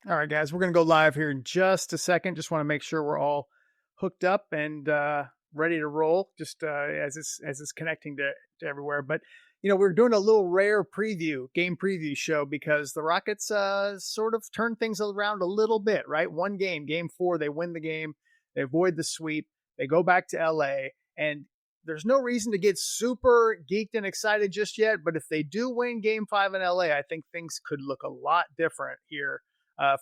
All right, guys, we're going to go live here in just a second. Just want to make sure we're all hooked up and ready to roll. Just as it's connecting to everywhere. But we're doing a little rare game preview show because the Rockets sort of turn things around a little bit. Right, one game 4, they win the game, they avoid the sweep, they go back to LA, and there's no reason to get super geeked and excited just yet. But if they do win Game 5 in LA, I think things could look a lot different here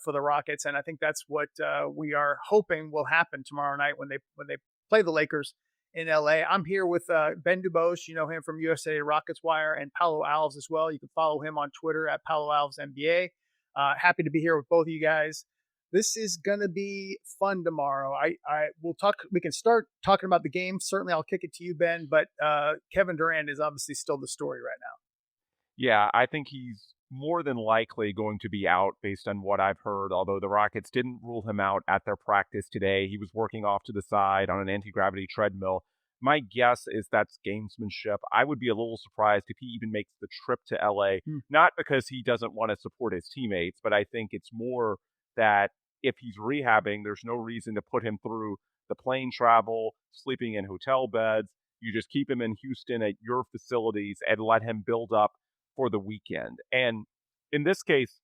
for the Rockets, and I think that's what we are hoping will happen tomorrow night when they play the Lakers in LA. I'm here with Ben DuBose, you know him from USA Rockets Wire, and Paulo Alves as well. You can follow him on Twitter at Paulo Alves NBA. Happy to be here with both of you guys. This is gonna be fun tomorrow. I will talk. We can start talking about the game. Certainly, I'll kick it to you, Ben. But Kevin Durant is obviously still the story right now. Yeah, I think he's more than likely going to be out based on what I've heard, although the Rockets didn't rule him out at their practice today. He was working off to the side on an anti-gravity treadmill. My guess is that's gamesmanship. I would be a little surprised if he even makes the trip to LA, Hmm. not because he doesn't want to support his teammates, but I think it's more that if he's rehabbing, there's no reason to put him through the plane travel, sleeping in hotel beds. You just keep him in Houston at your facilities and let him build up for the weekend. And in this case,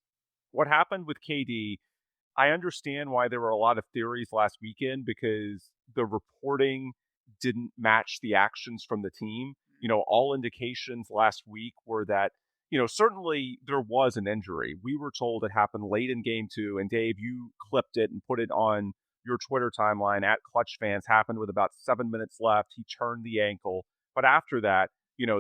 what happened with KD, I understand why there were a lot of theories last weekend because the reporting didn't match the actions from the team. All indications last week were that, certainly there was an injury. We were told it happened late in game 2, and Dave, you clipped it and put it on your Twitter timeline at ClutchFans. Happened with about 7 minutes left. He turned the ankle. But after that,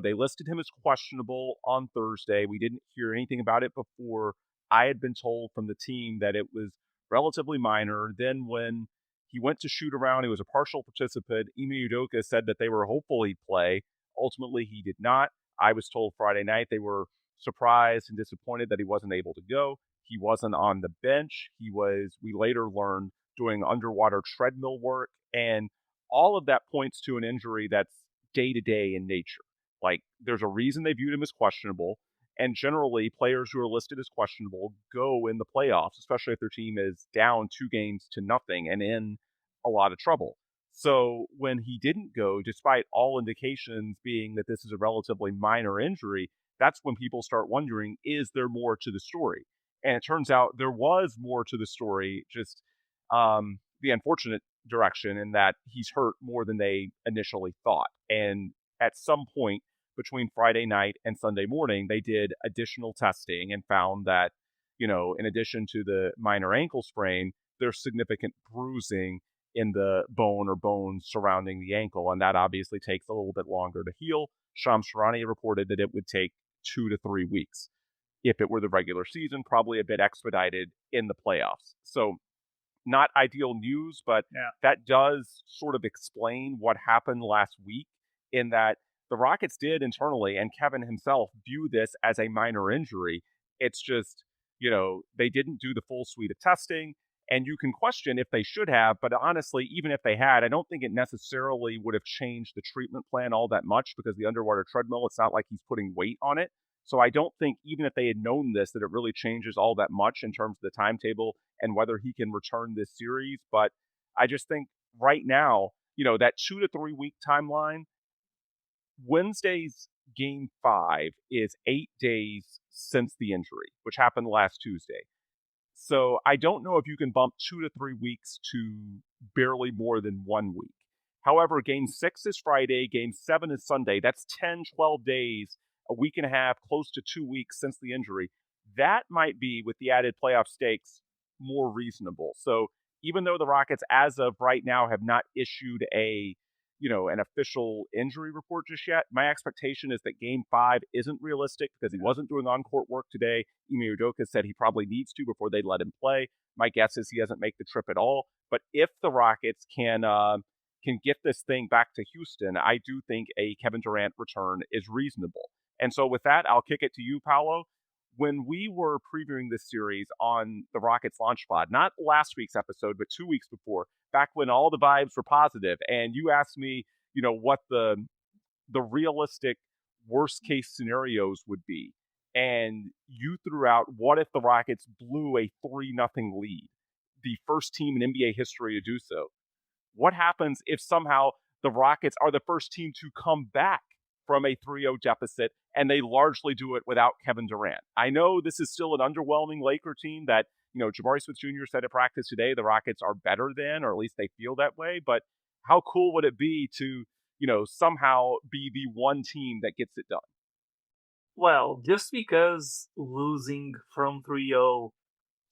they listed him as questionable on Thursday. We didn't hear anything about it before. I had been told from the team that it was relatively minor. Then when he went to shoot around, he was a partial participant. Ime Udoka said that they were hopeful he'd play. Ultimately, he did not. I was told Friday night they were surprised and disappointed that he wasn't able to go. He wasn't on the bench. He was, we later learned, doing underwater treadmill work. And all of that points to an injury that's day to day in nature. Like, there's a reason they viewed him as questionable. And generally, players who are listed as questionable go in the playoffs, especially if their team is down 2 games to nothing and in a lot of trouble. So when he didn't go, despite all indications being that this is a relatively minor injury, that's when people start wondering, is there more to the story? And it turns out there was more to the story, just the unfortunate direction in that he's hurt more than they initially thought. And at some point, between Friday night and Sunday morning, they did additional testing and found that, in addition to the minor ankle sprain, there's significant bruising in the bone or bones surrounding the ankle. And that obviously takes a little bit longer to heal. Shams Charania reported that it would take 2 to 3 weeks. If it were the regular season, probably a bit expedited in the playoffs. So not ideal news, but Yeah. that does sort of explain what happened last week in that the Rockets did internally, and Kevin himself view this as a minor injury. It's just, they didn't do the full suite of testing, and you can question if they should have, but honestly, even if they had, I don't think it necessarily would have changed the treatment plan all that much because the underwater treadmill, it's not like he's putting weight on it. So I don't think even if they had known this, that it really changes all that much in terms of the timetable and whether he can return this series. But I just think right now, that 2 to 3 week timeline, Wednesday's game 5 is 8 days since the injury, which happened last Tuesday. So I don't know if you can bump 2 to 3 weeks to barely more than 1 week. However, game 6 is Friday, game 7 is Sunday. That's 10, 12 days, a week and a half, close to 2 weeks since the injury. That might be, with the added playoff stakes, more reasonable. So even though the Rockets, as of right now, have not issued an official injury report just yet, my expectation is that game 5 isn't realistic because he wasn't doing on-court work today. Ime Udoka said he probably needs to before they let him play. My guess is he doesn't make the trip at all. But if the Rockets can get this thing back to Houston, I do think a Kevin Durant return is reasonable. And so with that, I'll kick it to you, Paolo. When we were previewing this series on the Rockets launch pod, not last week's episode, but 2 weeks before, back when all the vibes were positive, and you asked me, what the realistic worst case scenarios would be. and you threw out, what if the Rockets blew a 3-0 lead? The first team in NBA history to do so. What happens if somehow the Rockets are the first team to come back from a 3-0 deficit and they largely do it without Kevin Durant? I know this is still an underwhelming Laker team that, Jabari Smith Jr. said at practice today the Rockets are better than, or at least they feel that way. But how cool would it be to, somehow be the one team that gets it done? Well, just because losing from 3-0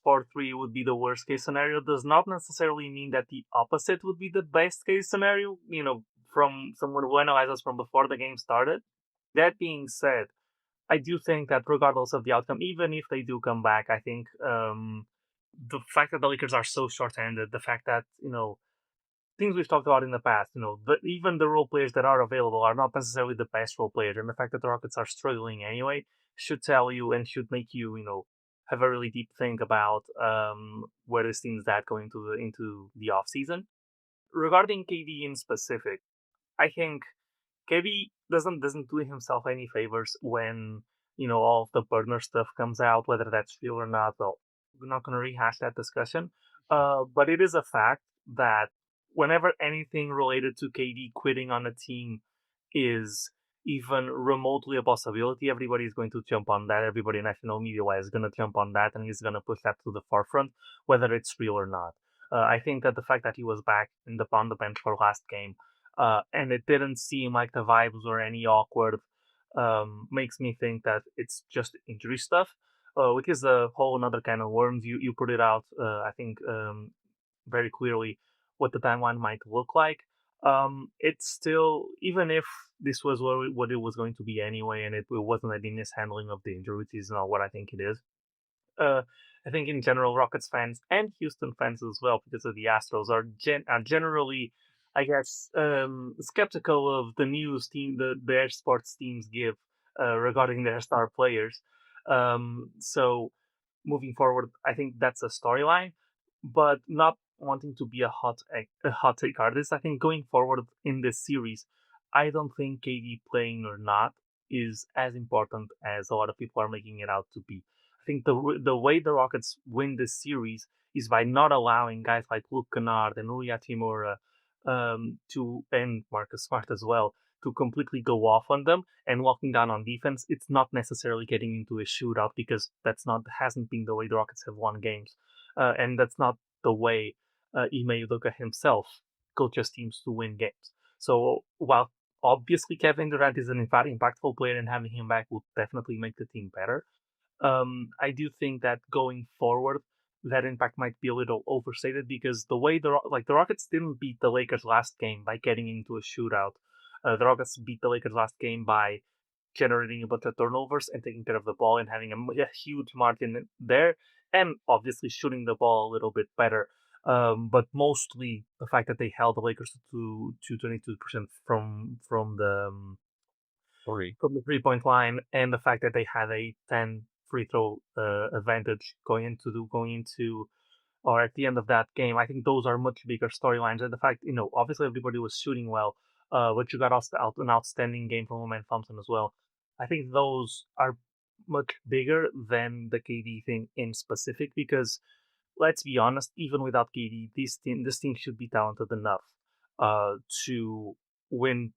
4-3 would be the worst case scenario does not necessarily mean that the opposite would be the best case scenario, from someone who analyzes from before the game started. That being said, I do think that regardless of the outcome, even if they do come back, I think the fact that the Lakers are so short-handed, the fact that, things we've talked about in the past, even the role players that are available are not necessarily the best role players, and the fact that the Rockets are struggling anyway should tell you and should make you, have a really deep think about where this team's at going into the off season. Regarding KD in specific, I think KD doesn't do himself any favors when all of the burner stuff comes out, whether that's real or not. Well, we're not going to rehash that discussion, but it is a fact that whenever anything related to KD quitting on a team is even remotely a possibility, everybody's going to jump on that. Everybody national media wise is going to jump on that, and he's going to push that to the forefront, whether it's real or not. I think that the fact that he was back on the bench for last game, and it didn't seem like the vibes were any awkward, makes me think that it's just injury stuff, which is a whole another kind of worms. You put it out, I think, very clearly what the timeline might look like. It's still, even if this was what it was going to be anyway, and it wasn't any mishandling of the injury, which is not what I think it is. Uh, I think in general, Rockets fans and Houston fans as well, because of the Astros, are generally, I guess, skeptical of the news their sports teams give regarding their star players. So moving forward, I think that's a storyline, but not wanting to be a hot take artist. I think going forward in this series, I don't think KD playing or not is as important as a lot of people are making it out to be. I think the way the Rockets win this series is by not allowing guys like Luke Kennard and Rui Hachimura, and Marcus Smart as well, to completely go off on them and locking down on defense. It's not necessarily getting into a shootout, because hasn't been the way the Rockets have won games, and that's not the way Ime Udoka himself coaches teams to win games. So while obviously Kevin Durant is an very impactful player, and having him back will definitely make the team better, I do think that going forward, that impact might be a little overstated, because the way the Rockets didn't beat the Lakers last game by getting into a shootout. The Rockets beat the Lakers last game by generating a bunch of turnovers and taking care of the ball and having a huge margin there, and obviously shooting the ball a little bit better. But mostly the fact that they held the Lakers to 22% Three. from the 3 point line, and the fact that they had a 10 free throw advantage going into or at the end of that game. I think those are much bigger storylines. And the fact, obviously everybody was shooting well, but you got an outstanding game from Oman Thompson as well. I think those are much bigger than the KD thing in specific, because let's be honest, even without KD, this team should be talented enough to win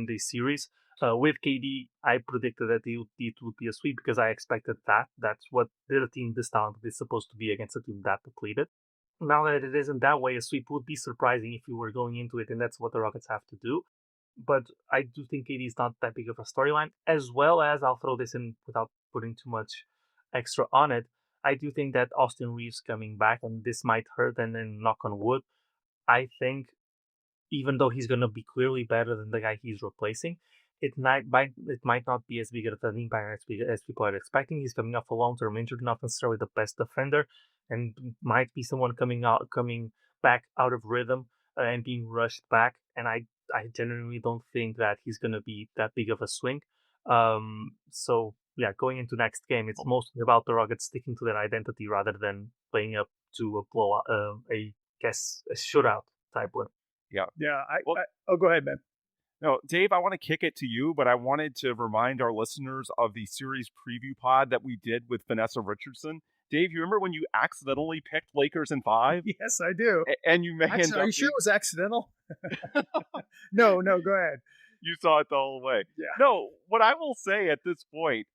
this series. With KD, I predicted that it would be a sweep, because I expected that. That's what the team this talented is supposed to be against a team that depleted. Now that it isn't that way, a sweep would be surprising if you were going into it, and that's what the Rockets have to do. But I do think KD is not that big of a storyline, as well as, I'll throw this in without putting too much extra on it, I do think that Austin Reeves coming back, and this might hurt, and then knock on wood, I think even though he's going to be clearly better than the guy he's replacing, it might not be as big of an impact as people are expecting. He's coming off a long-term injury, not necessarily the best defender, and might be someone coming back out of rhythm, and being rushed back. And I genuinely don't think that he's going to be that big of a swing. So yeah, going into next game, it's mostly about the Rockets sticking to their identity rather than playing up to a blowout, a shootout type win. Yeah. Yeah. Well, oh, go ahead, man. No, Dave, I want to kick it to you, but I wanted to remind our listeners of the series preview pod that we did with Vanessa Richardson. Dave, you remember when you accidentally picked Lakers in 5? Yes, I do. And you may end Are up you sure it was accidental? No, go ahead. You saw it the whole way. Yeah. No, what I will say at this point,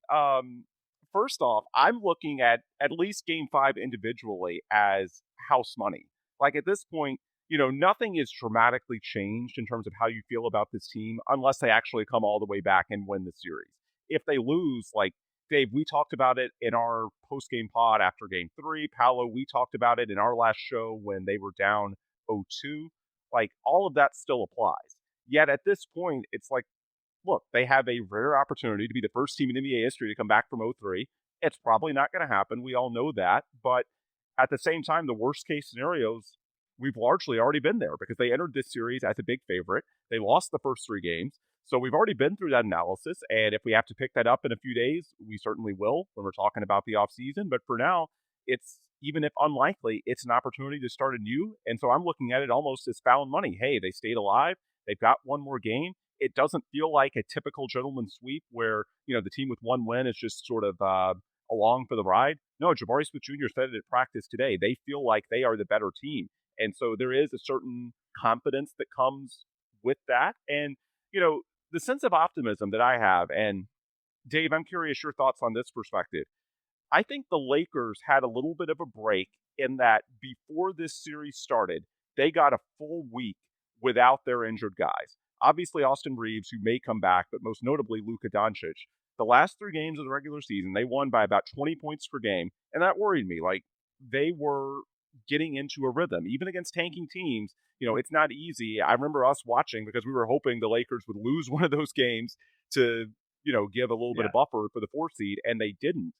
first off, I'm looking at least game 5 individually as house money. Like at this point, nothing is dramatically changed in terms of how you feel about this team unless they actually come all the way back and win the series. If they lose, like Dave, we talked about it in our post-game pod after game 3. Paolo, we talked about it in our last show when they were down 0-2. Like all of that still applies. Yet at this point, it's like, look, they have a rare opportunity to be the first team in NBA history to come back from 0-3. It's probably not going to happen. We all know that. But at the same time, the worst case scenarios, we've largely already been there because they entered this series as a big favorite. They lost the first 3 games. So we've already been through that analysis. And if we have to pick that up in a few days, we certainly will when we're talking about the offseason. But for now, it's, even if unlikely, it's an opportunity to start anew. And so I'm looking at it almost as found money. Hey, they stayed alive. They've got one more game. It doesn't feel like a typical gentleman's sweep where, the team with one win is just sort of along for the ride. No, Jabari Smith Jr. said it at practice today. They feel like they are the better team. And so there is a certain confidence that comes with that. And, the sense of optimism that I have, and Dave, I'm curious your thoughts on this perspective. I think the Lakers had a little bit of a break in that before this series started, they got a full week without their injured guys. Obviously, Austin Reeves, who may come back, but most notably Luka Doncic. The last 3 games of the regular season, they won by about 20 points per game, and that worried me. Like, they were getting into a rhythm. Even against tanking teams, it's not easy. I remember us watching because we were hoping the Lakers would lose one of those games to, give a little bit of buffer for the 4 seed, and they didn't.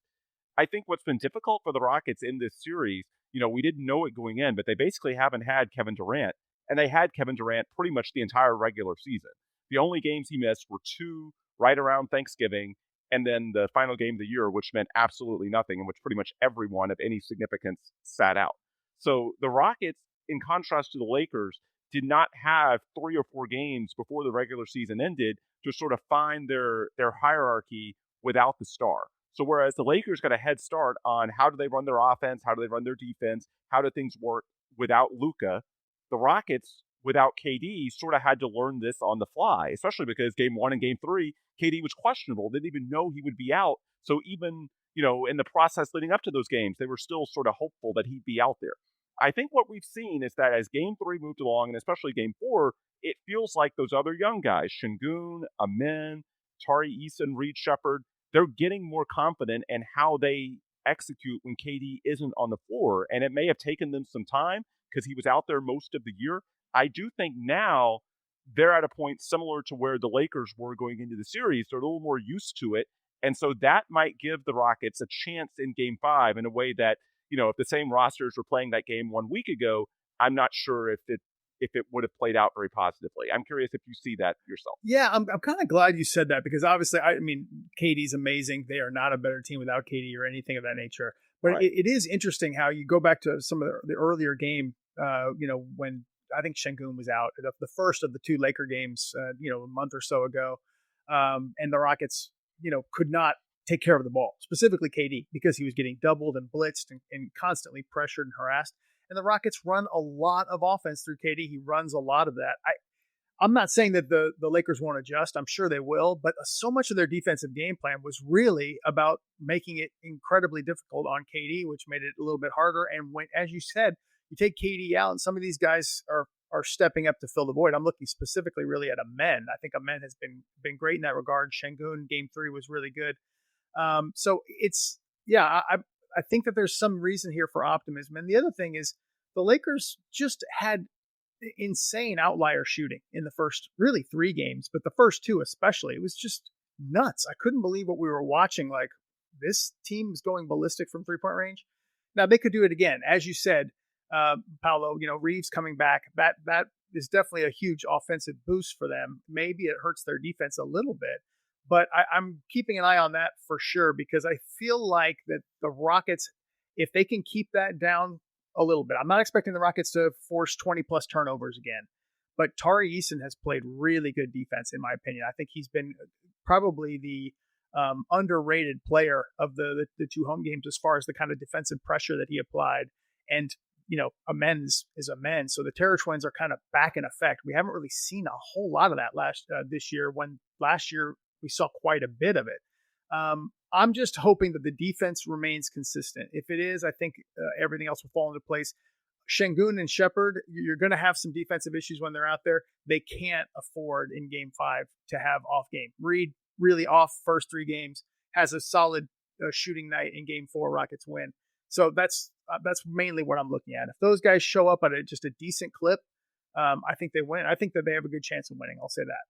I think what's been difficult for the Rockets in this series, we didn't know it going in, but they basically haven't had Kevin Durant, and they had Kevin Durant pretty much the entire regular season. The only games he missed were 2 right around Thanksgiving, and then the final game of the year, which meant absolutely nothing, in which pretty much everyone of any significance sat out. So the Rockets, in contrast to the Lakers, did not have 3 or 4 games before the regular season ended to sort of find their hierarchy without the star. So whereas the Lakers got a head start on how do they run their offense, how do they run their defense, how do things work without Luka, the Rockets without KD sort of had to learn this on the fly, especially because game 1 and game 3, KD was questionable. They didn't even know he would be out. So even, in the process leading up to those games, they were still sort of hopeful that he'd be out there. I think what we've seen is that as game 3 moved along, and especially game 4, it feels like those other young guys, Şengün, Amin, Tari Eason, Reed Shepherd, they're getting more confident in how they execute when KD isn't on the floor. And it may have taken them some time because he was out there most of the year. I do think now they're at a point similar to where the Lakers were going into the series. They're a little more used to it. And so that might give the Rockets a chance in game 5 in a way that, if the same rosters were playing that game 1 week ago, I'm not sure if it would have played out very positively. I'm curious if you see that yourself. Yeah, I'm kind of glad you said that because obviously, KD's amazing. They are not a better team without KD or anything of that nature. But right. it is interesting how you go back to some of the earlier game, when I think Şengün was out, the first of the 2 Laker games, a month or so ago. And the Rockets, could not take care of the ball, specifically KD, because he was getting doubled and blitzed and constantly pressured and harassed. And the Rockets run a lot of offense through KD. He runs a lot of that. I'm not saying that the Lakers won't adjust. I'm sure they will. But so much of their defensive game plan was really about making it incredibly difficult on KD, which made it a little bit harder. And when, as you said, you take KD out and some of these guys are stepping up to fill the void. I'm looking specifically really at Amin. I think Amin has been great in that regard. Şengün, game 3 was really good. So it's, I think that there's some reason here for optimism. And the other thing is the Lakers just had insane outlier shooting in the first really 3 games, but the first 2 especially, it was just nuts. I couldn't believe what we were watching. Like, this team is going ballistic from 3-point range. Now they could do it again. As you said, Paolo, Reeves coming back, that is definitely a huge offensive boost for them. Maybe it hurts their defense a little bit, but I'm keeping an eye on that for sure because I feel like that the Rockets, if they can keep that down a little bit, I'm not expecting the Rockets to force 20 plus turnovers again, But Tari Eason has played really good defense, in my opinion. I think he's been probably the underrated player of the two home games as far as the kind of defensive pressure that he applied. And amends is amends. So the Terror Twins are kind of back in effect. We haven't really seen a whole lot of that this year. When last year we saw quite a bit of it. I'm just hoping that the defense remains consistent. If it is, I think everything else will fall into place. Şengün and Shepherd, you're going to have some defensive issues when they're out there. They can't afford in Game 5 to have off game. Reed really off first 3 games, has a solid shooting night in Game 4. Rockets win. So that's mainly what I'm looking at. If those guys show up at just a decent clip, I think they win. I think that they have a good chance of winning. I'll say that.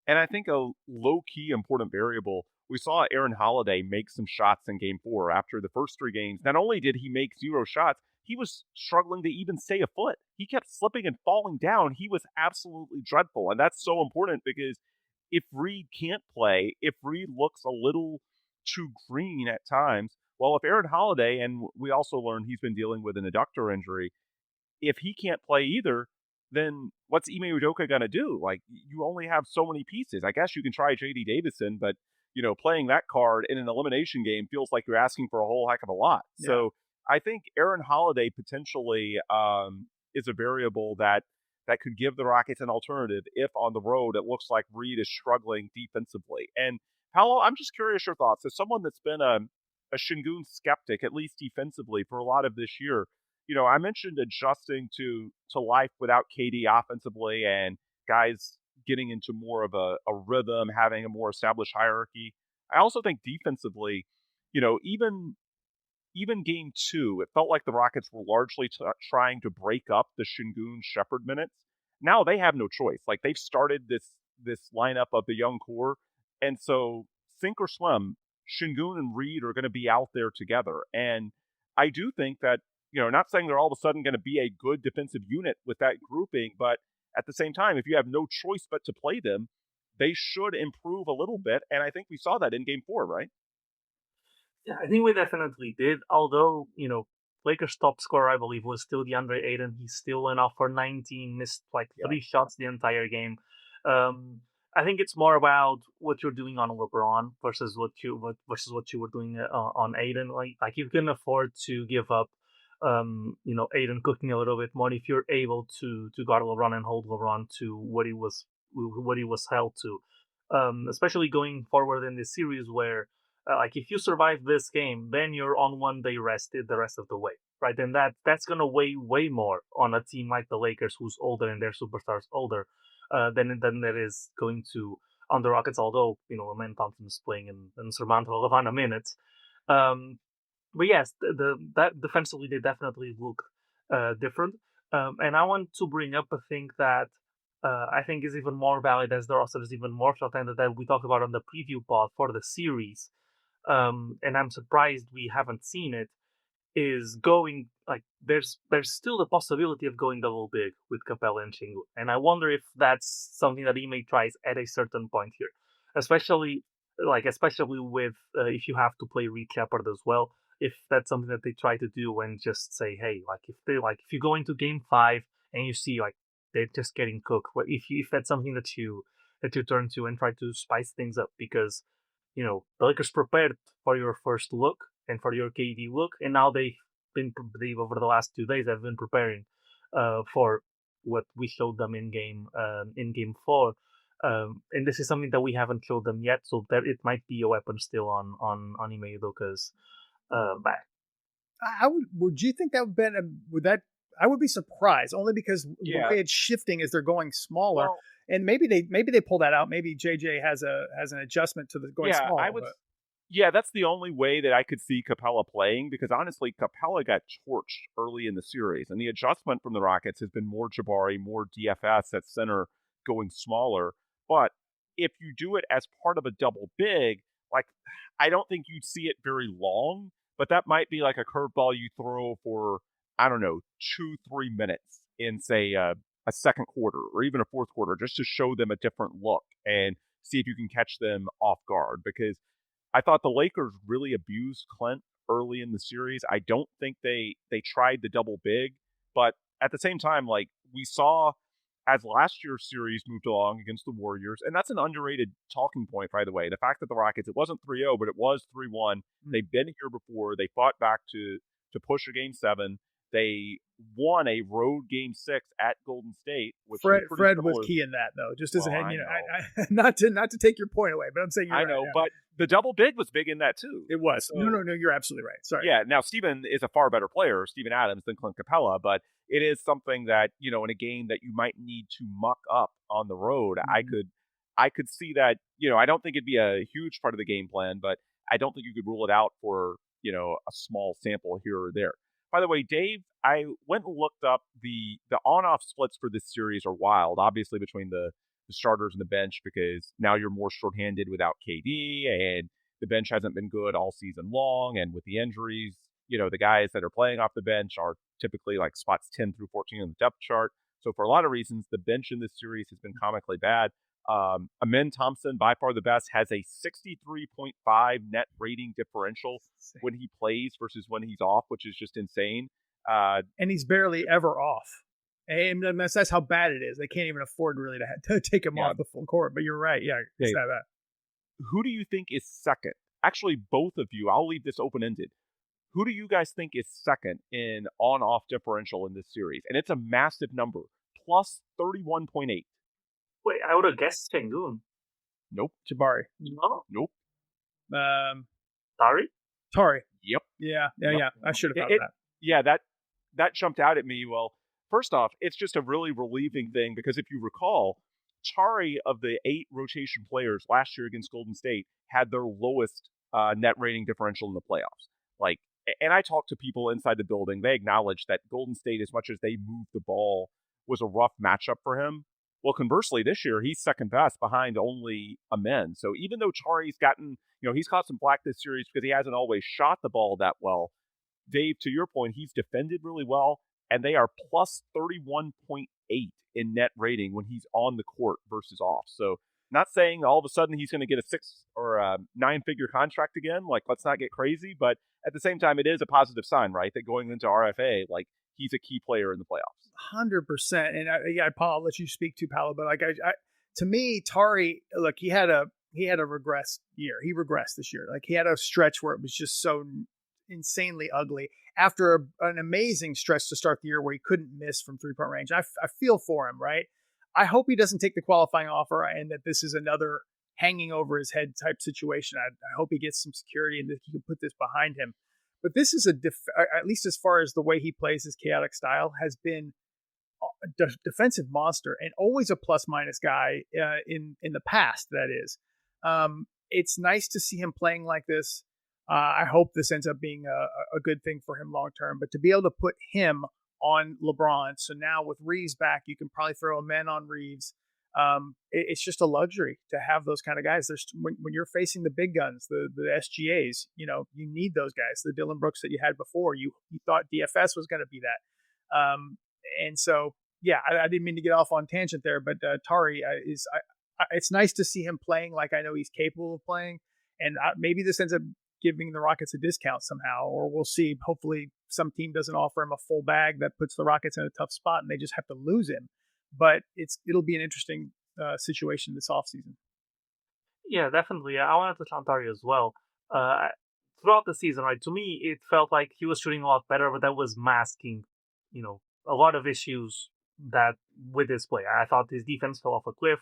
And I think a low-key important variable, we saw Aaron Holiday make some shots in Game 4 after the first 3 games. Not only did he make 0 shots, he was struggling to even stay afoot. He kept slipping and falling down. He was absolutely dreadful. And that's so important because if Reed can't play, if Reed looks a little too green at times, well, if Aaron Holiday, and we also learned he's been dealing with an adductor injury, if he can't play either, then what's Ime Udoka going to do? Like, you only have so many pieces. I guess you can try J.D. Davison, but, playing that card in an elimination game feels like you're asking for a whole heck of a lot. Yeah. So I think Aaron Holiday potentially is a variable that could give the Rockets an alternative if on the road it looks like Reed is struggling defensively. And Paulo, I'm just curious your thoughts. As someone that's been a Şengün skeptic, at least defensively, for a lot of this year, I mentioned adjusting to life without KD offensively and guys getting into more of a rhythm, having a more established hierarchy. I also think defensively, even Game 2, it felt like the Rockets were largely trying to break up the Şengün Shepherd minutes. Now they have no choice. Like, they've started this lineup of the young core, and so sink or swim, Şengün and Reed are going to be out there together. And I do think that, not saying they're all of a sudden going to be a good defensive unit with that grouping, but at the same time, if you have no choice but to play them, they should improve a little bit. And I think we saw that in Game 4, right? Yeah, I think we definitely did. Although, Lakers' top scorer, I believe, was still DeAndre Ayton. He still went off for 19, missed 3 shots the entire game. I think it's more about what you're doing on LeBron versus what you were doing on Ayton. Like you can afford to give up, Ayton cooking a little bit more if you're able to guard LeBron and hold LeBron to what he was held to. Especially going forward in this series where. If you survive this game, then you're on 1 day rested the rest of the way, right? And that's gonna weigh way more on a team like the Lakers, who's older and their superstars older, than it is going to on the Rockets. Although Amen Thompson is playing an insurmountable amount of minutes, but yes, that defensively they definitely look different. And I want to bring up a thing that I think is even more valid as the roster is even more short-handed that we talked about on the preview pod for the series. And I'm surprised we haven't seen it, is going, there's still the possibility of going double big with Capella and Şengün. And I wonder if that's something that Ime tries at a certain point here. Especially with, if you have to play Reed Shepherd as well, if that's something that they try to do and just say, hey, if you go into Game 5 and you see, they're just getting cooked, if that's something that you turn to and try to spice things up, because the Lakers prepared for your first look and for your KD look, and now they've over the last 2 days have been preparing for what we showed them in Game 4, and this is something that we haven't showed them yet, so that it might be a weapon still on Ime Udoka's back. Would you think that I would be surprised, only because the way it's shifting is they're going smaller. Well, and maybe they pull that out. Maybe JJ has an adjustment to the going smaller. Yeah, that's the only way that I could see Capella playing, because honestly, Capella got torched early in the series, and the adjustment from the Rockets has been more Jabari, more DFS at center, going smaller. But if you do it as part of a double big, I don't think you'd see it very long, but that might be like a curveball you throw for, I don't know, 2-3 minutes in, say, a second quarter or even a fourth quarter, just to show them a different look and see if you can catch them off guard. Because I thought the Lakers really abused Clint early in the series. I don't think they tried the double big, but at the same time, we saw as last year's series moved along against the Warriors, and that's an underrated talking point, by the way. The fact that the Rockets, it wasn't 3-0, but it was 3-1. They've been here before. They fought back to push a Game 7. They won a road Game 6 at Golden State, which Fred was key in that, though. Just as a head, not to take your point away, but I'm saying you're right, but the double big was big in that too. It was. So, no, you're absolutely right. Sorry. Yeah. Now Steven is a far better player, Steven Adams, than Clint Capella, but it is something that in a game that you might need to muck up on the road. I could see that. I don't think it'd be a huge part of the game plan, but I don't think you could rule it out for a small sample here or there. By the way, Dave, I went and looked up the on-off splits for this series are wild, obviously between the starters and the bench, because now you're more shorthanded without KD, and the bench hasn't been good all season long, and with the injuries, the guys that are playing off the bench are typically like spots 10 through 14 on the depth chart. So for a lot of reasons, the bench in this series has been comically bad. Amen Thompson, by far the best, has a 63.5 net rating differential when he plays versus when he's off, which is just insane. And he's barely ever off. And that's how bad it is. They can't even afford really to take him off the full court. But you're right. Yeah, it's that. Who do you think is second? Actually, both of you. I'll leave this open-ended. Who do you guys think is second in on-off differential in this series? And it's a massive number, plus 31.8. Wait, I would have guessed Sengun. Nope. Jabari. No. Nope. Tari? Tari. Yep. Yeah. I should have thought of that. Yeah, that jumped out at me. Well, first off, it's just a really relieving thing because if you recall, Tari, of the 8 rotation players last year against Golden State, had their lowest net rating differential in the playoffs. And I talked to people inside the building. They acknowledged that Golden State, as much as they moved the ball, was a rough matchup for him. Well, conversely, this year, he's second best behind only Amen. So even though Tari's gotten, he's caught some flack this series because he hasn't always shot the ball that well, Dave, to your point, he's defended really well, and they are plus 31.8 in net rating when he's on the court versus off. So not saying all of a sudden he's going to get a 6 or a 9-figure contract again. Let's not get crazy. But at the same time, it is a positive sign, right? That going into RFA, he's a key player in the playoffs. 100%. And I'll let you speak to Paulo, but to me, Tari, look, he had a regressed year. He regressed this year. He had a stretch where it was just so insanely ugly after an amazing stretch to start the year where he couldn't miss from 3-point range. I feel for him, right? I hope he doesn't take the qualifying offer and that this is another hanging over his head type situation. I hope he gets some security and that he can put this behind him. But this is at least as far as the way he plays his chaotic style, has been a defensive monster and always a plus-minus guy in the past, that is. It's nice to see him playing like this. I hope this ends up being a good thing for him long-term. But to be able to put him on LeBron, so now with Reeves back, you can probably throw a man on Reeves. It's just a luxury to have those kind of guys. When you're facing the big guns, the SGAs, you need those guys. The Dylan Brooks that you had before, you thought DFS was going to be that. And so, I didn't mean to get off on tangent there, but Tari it's nice to see him playing like I know he's capable of playing. And maybe this ends up giving the Rockets a discount somehow, or we'll see. Hopefully some team doesn't offer him a full bag that puts the Rockets in a tough spot and they just have to lose him. But it'll be an interesting situation this offseason. Yeah, definitely. I want to touch on Tari as well. Throughout the season, right, to me, it felt like he was shooting a lot better, but that was masking, a lot of issues that with his play. I thought his defense fell off a cliff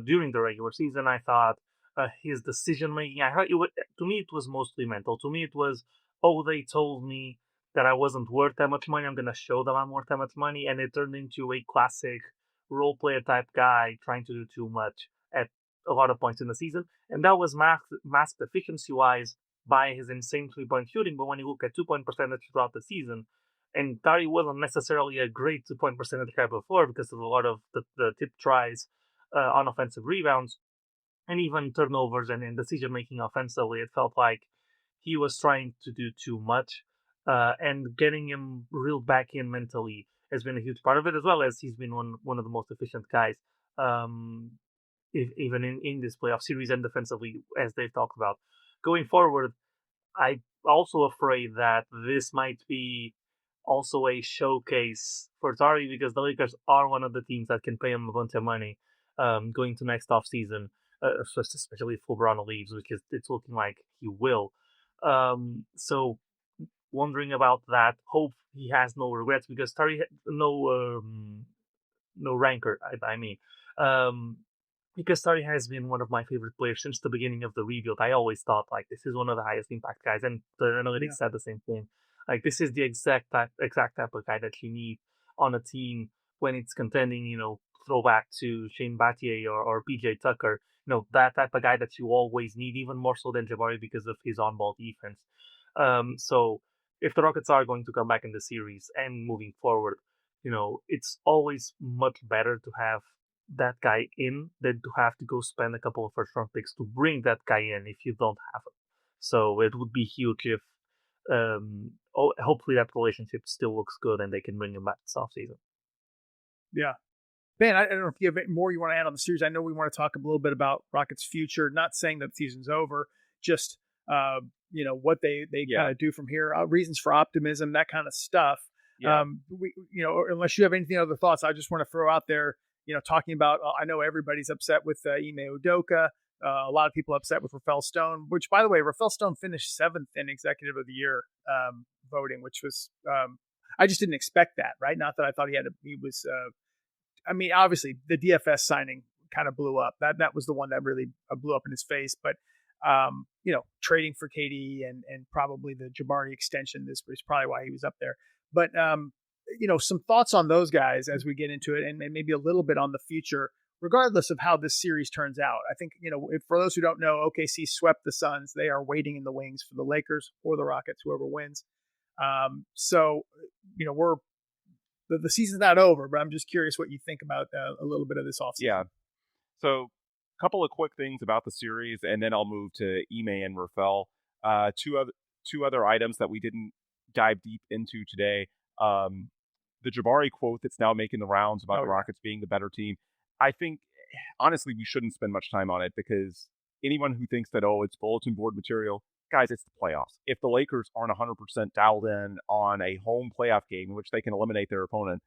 during the regular season. I thought his decision making. To me, it was mostly mental. To me, it was, they told me that I wasn't worth that much money. I'm going to show them I'm worth that much money. And it turned into a classic role player type guy trying to do too much at a lot of points in the season. And that was masked efficiency wise by his insane 3-point shooting. But when you look at 2-point percentage throughout the season, and Tari wasn't necessarily a great 2-point percentage guy before because of a lot of the tip tries on offensive rebounds and even turnovers and in decision making offensively, it felt like he was trying to do too much. And getting him reeled back in mentally has been a huge part of it, as well as he's been one of the most efficient guys, even in this playoff series and defensively, as they've talked about. Going forward, I'm also afraid that this might be also a showcase for Tari because the Lakers are one of the teams that can pay him a bunch of money going to next offseason, especially if LeBron leaves, which is it's looking like he will. So wondering about that. Hope he has no regrets because Tari no rancor. I mean, um, because Tari has been one of my favorite players since the beginning of the rebuild. I always thought like this is one of the highest impact guys, and the analytics said the same thing. Like this is the exact type of guy that you need on a team when it's contending. Throwback to Shane Battier or PJ Tucker. That type of guy that you always need, even more so than Jabari because of his on-ball defense. So if the Rockets are going to come back in the series and moving forward, it's always much better to have that guy in than to have to go spend a couple of first round picks to bring that guy in if you don't have him. So it would be huge if hopefully that relationship still looks good and they can bring him back this offseason. Yeah. Ben, I don't know if you have more you want to add on the series. I know we want to talk a little bit about Rockets' future, not saying that the season's over, just what they kind of do from here, reasons for optimism, that kind of stuff. Yeah. Unless you have anything other thoughts, I just want to throw out there, talking about, I know everybody's upset with Ime Udoka. A lot of people upset with Rafael Stone, which, by the way, Rafael Stone finished 7th in Executive of the Year voting, which was, I just didn't expect that, right? Not that I thought he was, obviously the DFS signing kind of blew up. That was the one that really blew up in his face. But, trading for KD and probably the Jabari extension is probably why he was up there. But, some thoughts on those guys as we get into it and maybe a little bit on the future, regardless of how this series turns out. I think, if, for those who don't know, OKC swept the Suns. They are waiting in the wings for the Lakers or the Rockets, whoever wins. We're the season's not over, but I'm just curious what you think about a little bit of this offseason. Yeah. So a couple of quick things about the series, and then I'll move to Ime and Rafael. Two other items that we didn't dive deep into today. The Jabari quote that's now making the rounds about the Rockets being the better team. I think, honestly, we shouldn't spend much time on it because anyone who thinks that, it's bulletin board material, guys, it's the playoffs. If the Lakers aren't 100% dialed in on a home playoff game in which they can eliminate their opponent,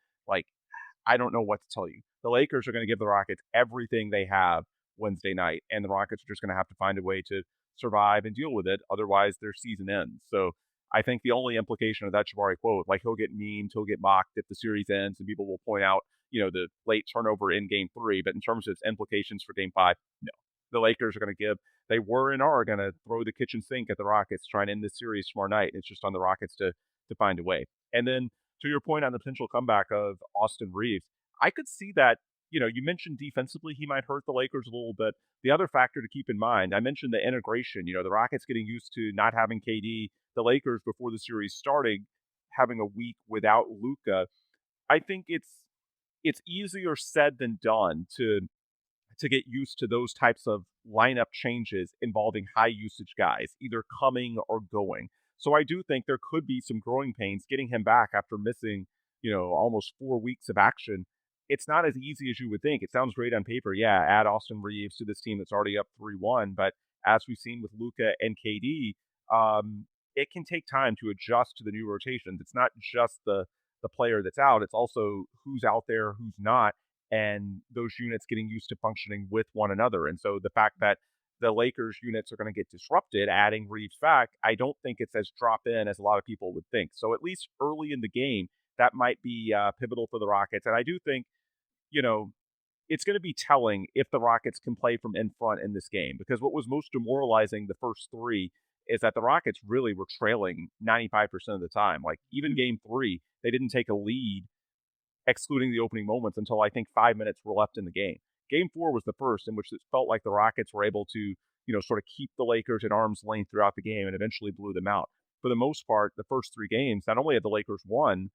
I don't know what to tell you. The Lakers are going to give the Rockets everything they have Wednesday night, and the Rockets are just going to have to find a way to survive and deal with it. Otherwise, their season ends. So I think the only implication of that Jabari quote, he'll get memed, he'll get mocked if the series ends, and people will point out, the late turnover in Game 3. But in terms of its implications for Game 5, no. The Lakers are going to they were and are going to throw the kitchen sink at the Rockets, trying to end this series tomorrow night. It's just on the Rockets to find a way. And then to your point on the potential comeback of Austin Reeves, I could see that, you mentioned defensively he might hurt the Lakers a little bit. The other factor to keep in mind, I mentioned the integration, the Rockets getting used to not having KD, the Lakers before the series started having a week without Luka. I think it's easier said than done to get used to those types of lineup changes involving high usage guys, either coming or going. So I do think there could be some growing pains getting him back after missing, almost 4 weeks of action. It's not as easy as you would think. It sounds great on paper. Yeah, add Austin Reeves to this team that's already up 3-1. But as we've seen with Luka and KD, it can take time to adjust to the new rotations. It's not just the player that's out. It's also who's out there, who's not, and those units getting used to functioning with one another. And so the fact that the Lakers units are going to get disrupted, adding Reeves back, I don't think it's as drop-in as a lot of people would think. So at least early in the game, that might be pivotal for the Rockets. And I do think, it's going to be telling if the Rockets can play from in front in this game. Because what was most demoralizing the first three is that the Rockets really were trailing 95% of the time. Even Game 3, they didn't take a lead, excluding the opening moments, until I think 5 minutes were left in the game. Game 4 was the first in which it felt like the Rockets were able to, sort of keep the Lakers at arm's length throughout the game and eventually blew them out. For the most part, the first 3 games, not only had the Lakers won,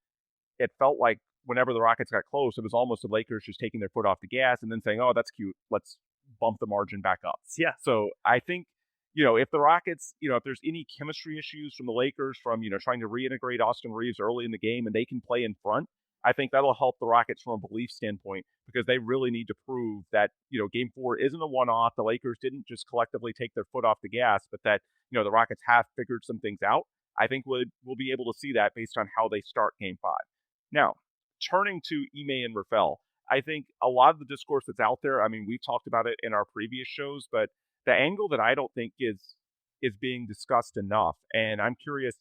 it felt like whenever the Rockets got close, it was almost the Lakers just taking their foot off the gas and then saying, oh, that's cute, let's bump the margin back up. Yeah. So I think, if the Rockets, if there's any chemistry issues from the Lakers from, trying to reintegrate Austin Reeves early in the game and they can play in front, I think that'll help the Rockets from a belief standpoint because they really need to prove that, Game 4 isn't a one-off. The Lakers didn't just collectively take their foot off the gas, but that, the Rockets have figured some things out. I think we'll be able to see that based on how they start Game 5. Now, turning to Ime and Rafael, I think a lot of the discourse that's out there, I mean, we've talked about it in our previous shows, but the angle that I don't think is being discussed enough, and I'm curious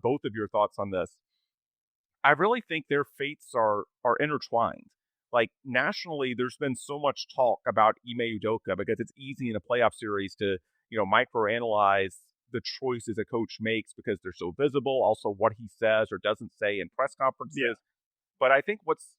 both of your thoughts on this. I really think their fates are intertwined. Like nationally, there's been so much talk about Ime Udoka because it's easy in a playoff series to microanalyze the choices a coach makes because they're so visible. Also, what he says or doesn't say in press conferences. Yeah. But I think what's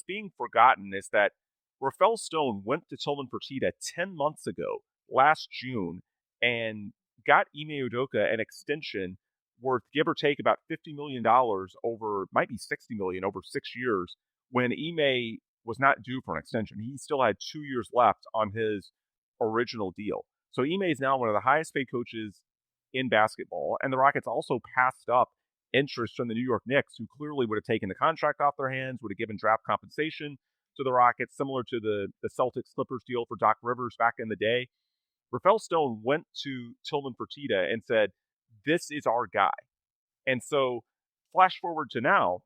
being forgotten is that Rafael Stone went to Tillman Fertitta 10 months ago, last June, and got Ime Udoka an extension worth give or take about $50 million over, might be $60 million over 6 years, when Ime was not due for an extension. He still had 2 years left on his original deal. So Ime is now one of the highest paid coaches in basketball, and the Rockets also passed up interest from the New York Knicks, who clearly would have taken the contract off their hands, would have given draft compensation to the Rockets, similar to the Celtics Clippers deal for Doc Rivers back in the day. Rafael Stone went to Tillman Fertitta and said, "This is our guy." And so, flash forward to now,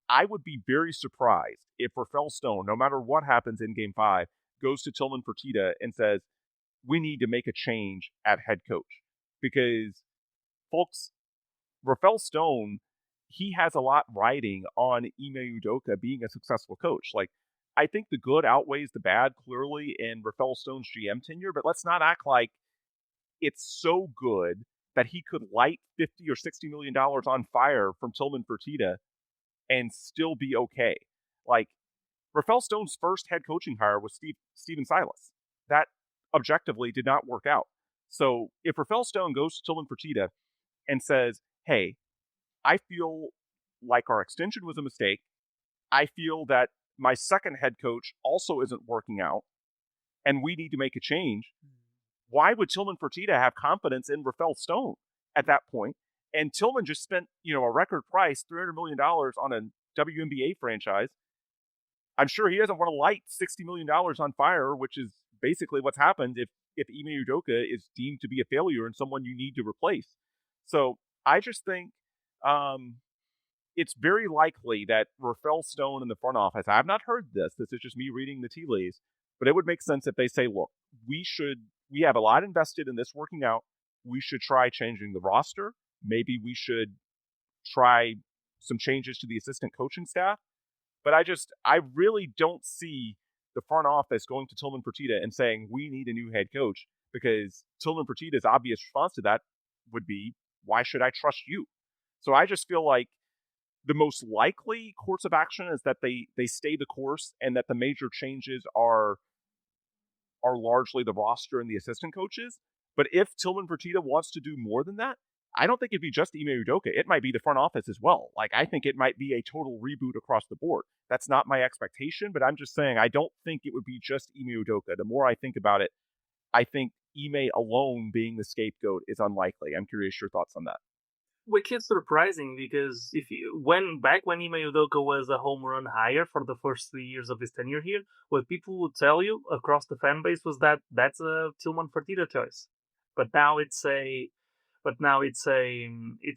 I would be very surprised if Rafael Stone, no matter what happens in Game 5, goes to Tillman Fertitta and says, "We need to make a change at head coach." Because, folks, Rafael Stone, he has a lot riding on Ime Udoka being a successful coach. Like, I think the good outweighs the bad, clearly, in Rafael Stone's GM tenure, but let's not act like it's so good that he could light $50 or $60 million on fire from Tillman Fertitta and still be okay. Like, Rafael Stone's first head coaching hire was Steven Silas. That objectively did not work out. So if Rafael Stone goes to Tillman Fertitta and says, "Hey, I feel like our extension was a mistake. I feel that my second head coach also isn't working out, and we need to make a change," why would Tillman Fertitta have confidence in Rafael Stone at that point? And Tillman just spent, a record price, $300 million on a WNBA franchise. I'm sure he doesn't want to light $60 million on fire, which is basically what's happened if Ime Udoka is deemed to be a failure and someone you need to replace. So I just think it's very likely that Rafael Stone in the front office, I've not heard this is just me reading the tea leaves, but it would make sense if they say, "Look, we have a lot invested in this working out. We should try changing the roster. Maybe we should try some changes to the assistant coaching staff." But I really don't see the front office going to Tillman Fertitta and saying, "We need a new head coach," because Tillman Fertitta's obvious response to that would be, "Why should I trust you?" So I just feel like the most likely course of action is that they stay the course and that the major changes are largely the roster and the assistant coaches. But if Tillman Fertitta wants to do more than that, I don't think it'd be just Ime Udoka. It might be the front office as well. Like, I think it might be a total reboot across the board. That's not my expectation, but I'm just saying I don't think it would be just Ime Udoka. The more I think about it, I think Ime alone being the scapegoat is unlikely. I'm curious your thoughts on that. Which is surprising because when Ime Udoka was a home run hire for the first 3 years of his tenure here, what people would tell you across the fan base was that that's a Tillman Fertitta choice. But now it's a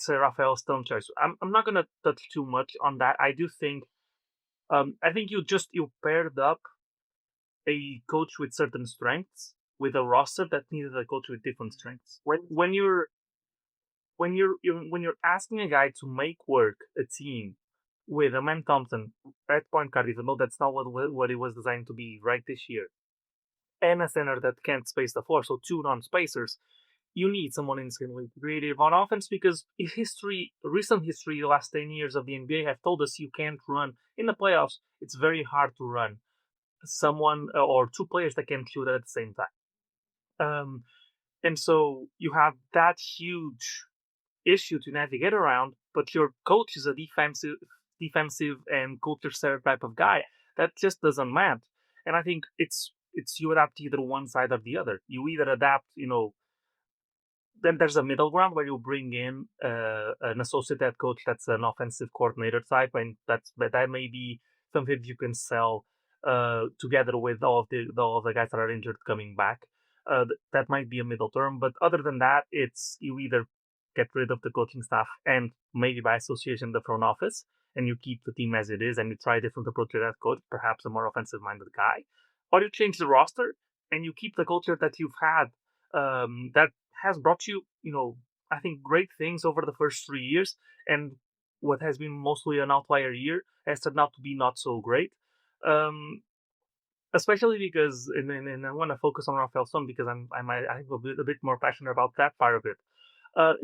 Rafael Stone choice. I'm not gonna touch too much on that. I do think I think you paired up a coach with certain strengths with a roster that needed a coach with different strengths. When you're asking a guy to make work a team with Amen Thompson at point guard, even though that's not what it was designed to be right this year, and a center that can't space the floor, so two non-spacers, you need someone insanely creative on offense because recent history, the last 10 years of the NBA have told us you can't run. In the playoffs, it's very hard to run someone or two players that can shoot at the same time. And so you have that huge issue to navigate around, but your coach is a defensive and culture setter type of guy. That just doesn't match. And I think it's you adapt to either one side or the other. You either adapt, then there's a middle ground where you bring in an associate head coach that's an offensive coordinator type, and that may be something you can sell together with all of the guys that are injured coming back. That might be a middle term, but other than that, it's you either get rid of the coaching staff and maybe by association the front office, and you keep the team as it is and you try a different approach to that coach, perhaps a more offensive-minded guy, or you change the roster and you keep the culture that you've had that has brought you, I think great things over the first 3 years, and what has been mostly an outlier year has turned out to be not so great. Especially because, and I want to focus on Rafael Stone because I'm a bit more passionate about that part of it.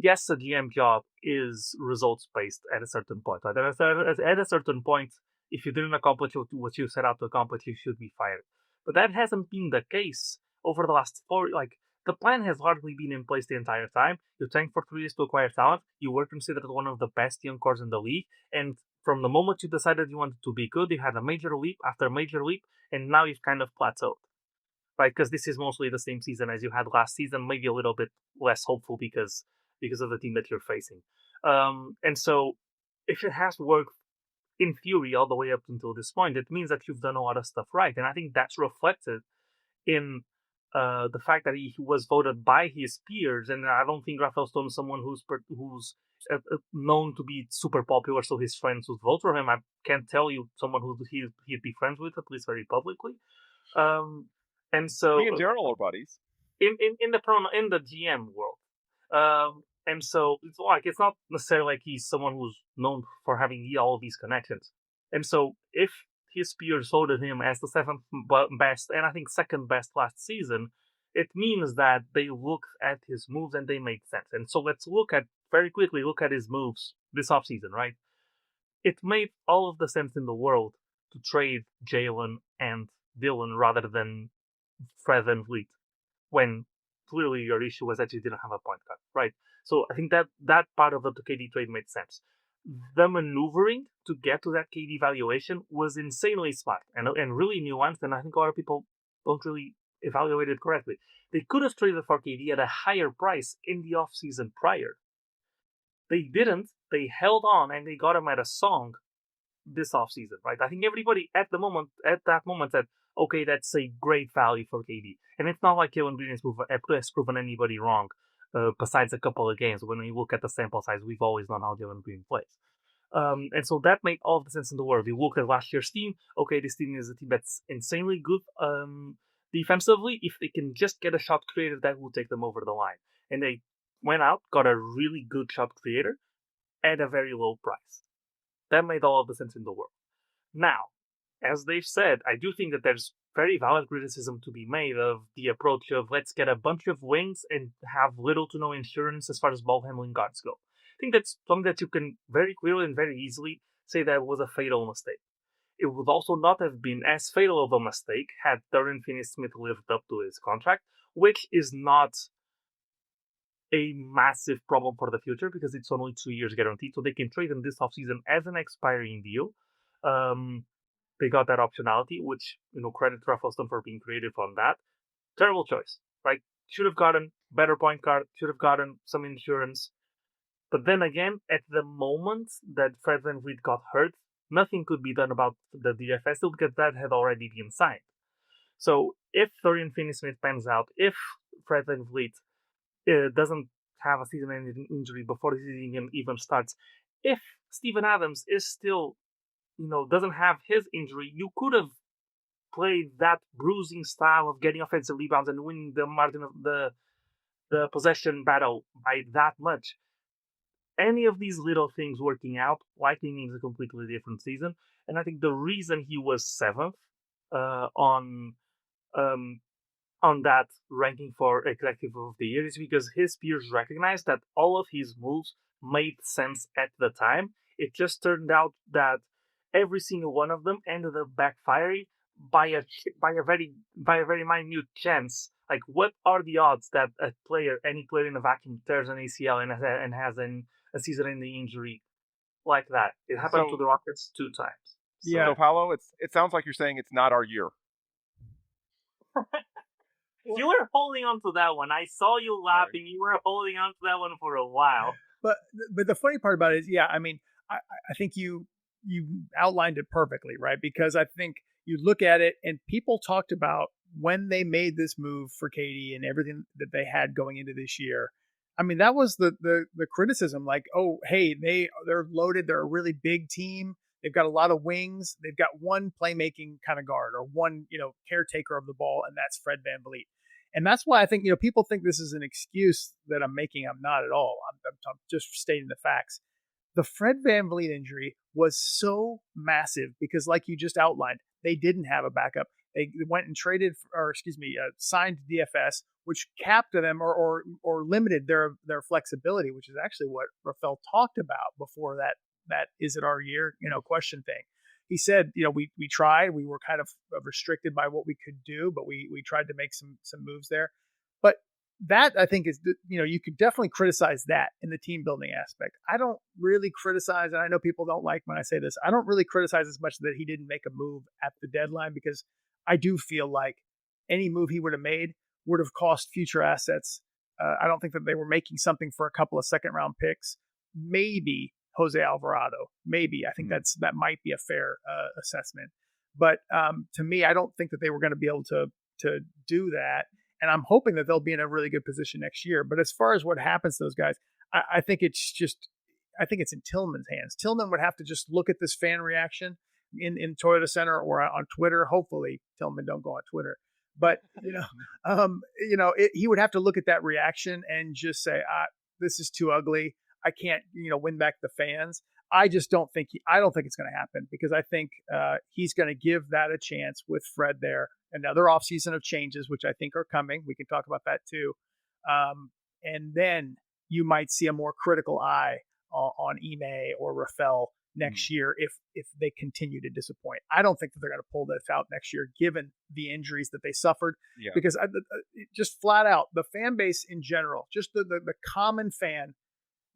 Yes, the GM job is results based at a certain point. Right? At a certain point, if you didn't accomplish what you set out to accomplish, you should be fired. But that hasn't been the case over the last 4. Like, the plan has largely been in place the entire time. You tanked for 3 years to acquire talent. You were considered one of the best young cores in the league, and from the moment you decided you wanted to be good, you had a major leap after major leap, and now you've kind of plateaued. Right, because this is mostly the same season as you had last season, maybe a little bit less hopeful because of the team that you're facing. And so, if it has worked in theory all the way up until this point, it means that you've done a lot of stuff right, and I think that's reflected in the fact that he was voted by his peers. And I don't think Rafael Stone is someone who's known to be super popular, so his friends would vote for him. I can't tell you someone who he'd be friends with, at least very publicly. And so me and Daryl are buddies in the GM world. And so it's not necessarily like he's someone who's known for having all of these connections. And so if his peers voted him as the 7th best and I think 2nd best last season, it means that they looked at his moves and they made sense. And so let's very quickly look at his moves this offseason, right? It made all of the sense in the world to trade Jalen and Dylan rather than Fred VanVleet, when clearly your issue was that you didn't have a point guard, right? So I think that part of the KD trade made sense. The maneuvering to get to that KD valuation was insanely smart and really nuanced, and I think a lot of people don't really evaluate it correctly. They could have traded for KD at a higher price in the offseason prior. They didn't. They held on and they got him at a song this offseason, right? I think everybody at that moment said, okay, that's a great value for KD. And it's not like Kevin Durant has proven anybody wrong, besides a couple of games. When we look at the sample size, we've always known how Kevin Durant plays. And so that made all of the sense in the world. You look at last year's team, okay, this team is a team that's insanely good defensively. If they can just get a shot creator, that will take them over the line. And they went out, got a really good shot creator at a very low price. That made all of the sense in the world. Now, as they've said, I do think that there's very valid criticism to be made of the approach of let's get a bunch of wings and have little to no insurance as far as ball handling guards go. I think that's something that you can very clearly and very easily say that was a fatal mistake. It would also not have been as fatal of a mistake had Dorian Finney-Smith lived up to his contract, which is not a massive problem for the future because it's only 2 years guaranteed, so they can trade him this offseason as an expiring deal. They got that optionality, which, credit to Rafael Stone for being creative on that. Terrible choice, right? Should have gotten better point guard, should have gotten some insurance. But then again, at the moment that Fred VanVleet got hurt, nothing could be done about the DFS deal because that had already been signed. So if Dorian Finney-Smith pans out, if Fred VanVleet doesn't have a season-ending injury before the season even starts, if Steven Adams is still, doesn't have his injury, you could have played that bruising style of getting offensive rebounds and winning the margin of the possession battle by that much. Any of these little things working out likely means a completely different season. And I think the reason he was 7th on that ranking for Executive of the Year is because his peers recognized that all of his moves made sense at the time. It just turned out that every single one of them ended up backfiring by a very minute chance. Like, what are the odds that any player in a vacuum tears an ACL and has a season-ending injury like that? It happened to the Rockets 2 times. So Paulo, it sounds like you're saying it's not our year. You were holding on to that one. I saw you laughing. You were holding on to that one for a while. But the funny part about it is, I think you outlined it perfectly, right? Because I think you look at it and people talked about when they made this move for KD and everything that they had going into this year, I mean, that was the criticism. Like, oh, hey, they're loaded. They're a really big team. They've got a lot of wings. They've got one playmaking kind of guard or one, caretaker of the ball, and that's Fred VanVleet. And that's why I think, people think this is an excuse that I'm making. I'm not at all. I'm just stating the facts. The Fred VanVleet injury was so massive because, like you just outlined, they didn't have a backup. They went and signed DFS, which capped them or limited their flexibility, which is actually what Rafael talked about before that is it our year, question thing. He said, we tried, we were kind of restricted by what we could do, but we tried to make some moves there. But that I think is, you could definitely criticize that in the team building aspect. I don't really criticize, and I know people don't like when I say this, I don't really criticize as much that he didn't make a move at the deadline, because I do feel like any move he would have made would have cost future assets. I don't think that they were making something for a couple of second round picks. Maybe Jose Alvarado. Maybe. I think that might be a fair assessment. But to me, I don't think that they were going to be able to do that. And I'm hoping that they'll be in a really good position next year. But as far as what happens to those guys, I think it's in Tillman's hands. Tillman would have to just look at this fan reaction in Toyota Center or on Twitter. Hopefully Tillman don't go on Twitter. But, he would have to look at that reaction and just say, this is too ugly. I can't, win back the fans. I don't think it's going to happen, because I think he's going to give that a chance with Fred there. Another offseason of changes, which I think are coming. We can talk about that too. And then you might see a more critical eye on Ime or Rafael next year if they continue to disappoint. I don't think that they're going to pull this out next year, given the injuries that they suffered. Yeah. Because just flat out, the fan base in general, just the common fan,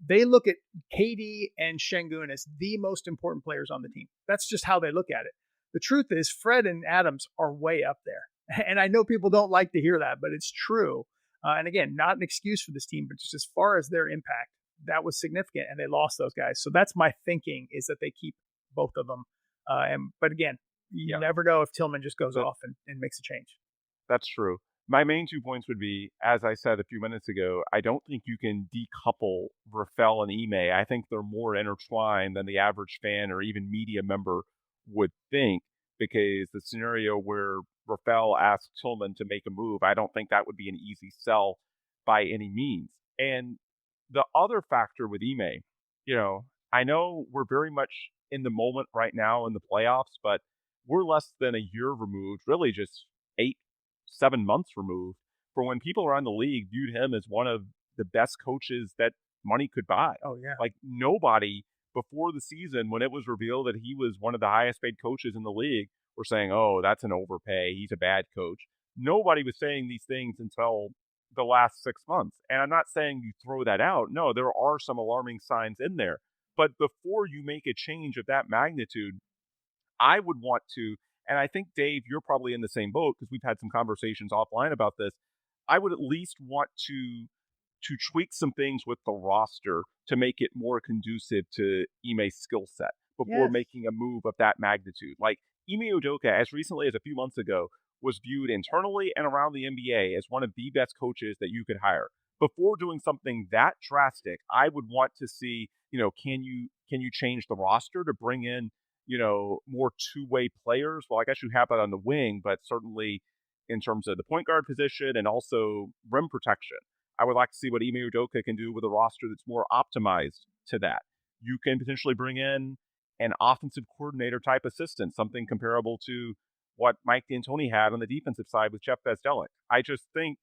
they look at KD and Şengün as the most important players on the team. That's just how they look at it. The truth is, Fred and Adams are way up there. And I know people don't like to hear that, but it's true. And again, not an excuse for this team, but just as far as their impact, that was significant, and they lost those guys. So that's my thinking, is that they keep both of them. But again, you never know if Tillman just goes off and makes a change. That's true. My main 2 points would be, as I said a few minutes ago, I don't think you can decouple Rafael and Ime. I think they're more intertwined than the average fan or even media member would think, because the scenario where Rafael asked Tillman to make a move, I don't think that would be an easy sell by any means. And the other factor with Ime, I know we're very much in the moment right now in the playoffs, but we're less than a year removed, really just 7 months removed, for when people around the league viewed him as one of the best coaches that money could buy. Oh, yeah. Like, nobody before the season, when it was revealed that he was one of the highest paid coaches in the league, were saying, oh, that's an overpay, he's a bad coach. Nobody was saying these things until the last 6 months. And I'm not saying you throw that out. No, there are some alarming signs in there. But before you make a change of that magnitude, I would want to, and I think, Dave, you're probably in the same boat, because we've had some conversations offline about this. I would at least want to tweak some things with the roster to make it more conducive to Ime's skill set before making a move of that magnitude. Like, Ime Udoka, as recently as a few months ago, was viewed internally and around the NBA as one of the best coaches that you could hire. Before doing something that drastic, I would want to see, can you change the roster to bring in, more two-way players? Well, I guess you have that on the wing, but certainly in terms of the point guard position and also rim protection, I would like to see what Ime Udoka can do with a roster that's more optimized to that. You can potentially bring in an offensive coordinator type assistant, something comparable to what Mike D'Antoni had on the defensive side with Jeff Bezdelek. I just think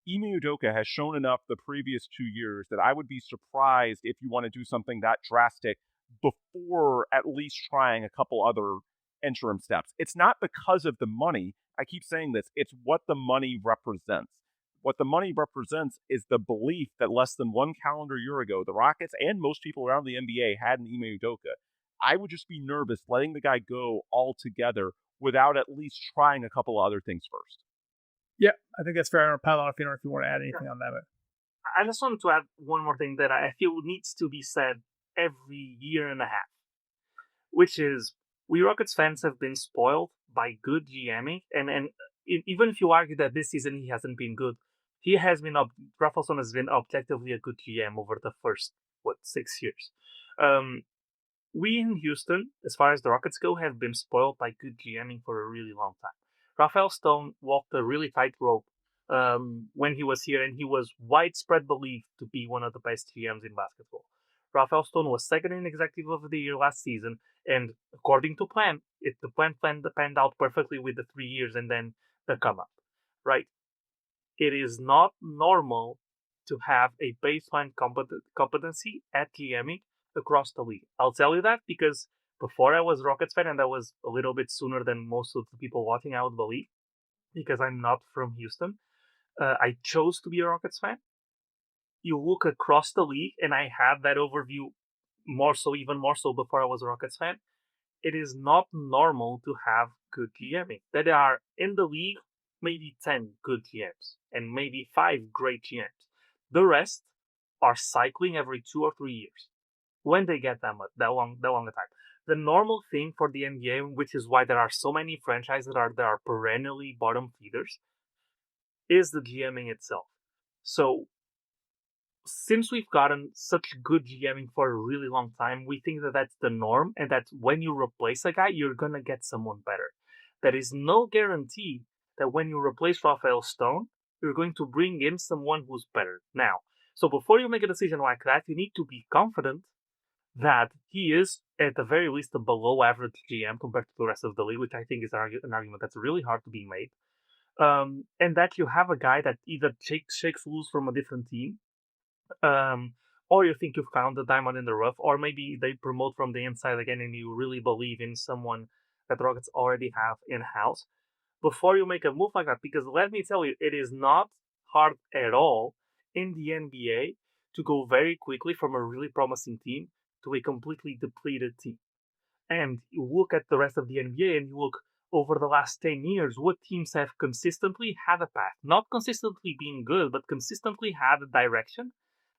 Ime Udoka has shown enough the previous 2 years that I would be surprised if you want to do something that drastic before at least trying a couple other interim steps. It's not because of the money. I keep saying this. It's what the money represents. What the money represents is the belief that less than 1 calendar year ago, the Rockets and most people around the NBA had an Ime Udoka. I would just be nervous letting the guy go altogether without at least trying a couple other things first. Yeah, I think that's fair. I don't know, Paolo, if you want to add anything on that. But I just wanted to add one more thing that I feel needs to be said every year and a half, which is, we Rockets fans have been spoiled by good GMing, and even if you argue that this season he hasn't been good, Rafael Stone has been objectively a good GM over the first 6 years. We in Houston, as far as the Rockets go, have been spoiled by good GMing for a really long time. Rafael Stone walked a really tight rope when he was here, and he was widespread believed to be one of the best GMs in basketball. Rafael Stone was second in Executive of the Year last season, and according to plan, the plan panned out perfectly with the 3 years and then the come up, right? It is not normal to have a baseline competency at GMing across the league. I'll tell you that because before I was Rockets fan, and that was a little bit sooner than most of the people watching, I would believe, because I'm not from Houston. I chose to be a Rockets fan. You look across the league, and I had that overview even more so before I was a Rockets fan. It is not normal to have good GMing. There are in the league maybe 10 good GMs and maybe 5 great GMs. The rest are cycling every 2 or 3 years when they get that long a time. The normal thing for the NBA, which is why there are so many franchises that are perennially bottom feeders, is the GMing itself. So since we've gotten such good GMing for a really long time, we think that that's the norm, and that when you replace a guy, you're gonna get someone better. There is no guarantee that when you replace Rafael Stone, you're going to bring in someone who's better. Now, so before you make a decision like that, you need to be confident that he is, at the very least, a below average GM compared to the rest of the league, which I think is an argument that's really hard to be made. And that you have a guy that either shakes loose from a different team, or you think you found the diamond in the rough, or maybe they promote from the inside again and you really believe in someone that the Rockets already have in-house before you make a move like that. Because let me tell you, it is not hard at all in the NBA to go very quickly from a really promising team to a completely depleted team. And you look at the rest of the NBA and you look over the last 10 years, what teams have consistently had a path, not consistently being good, but consistently had a direction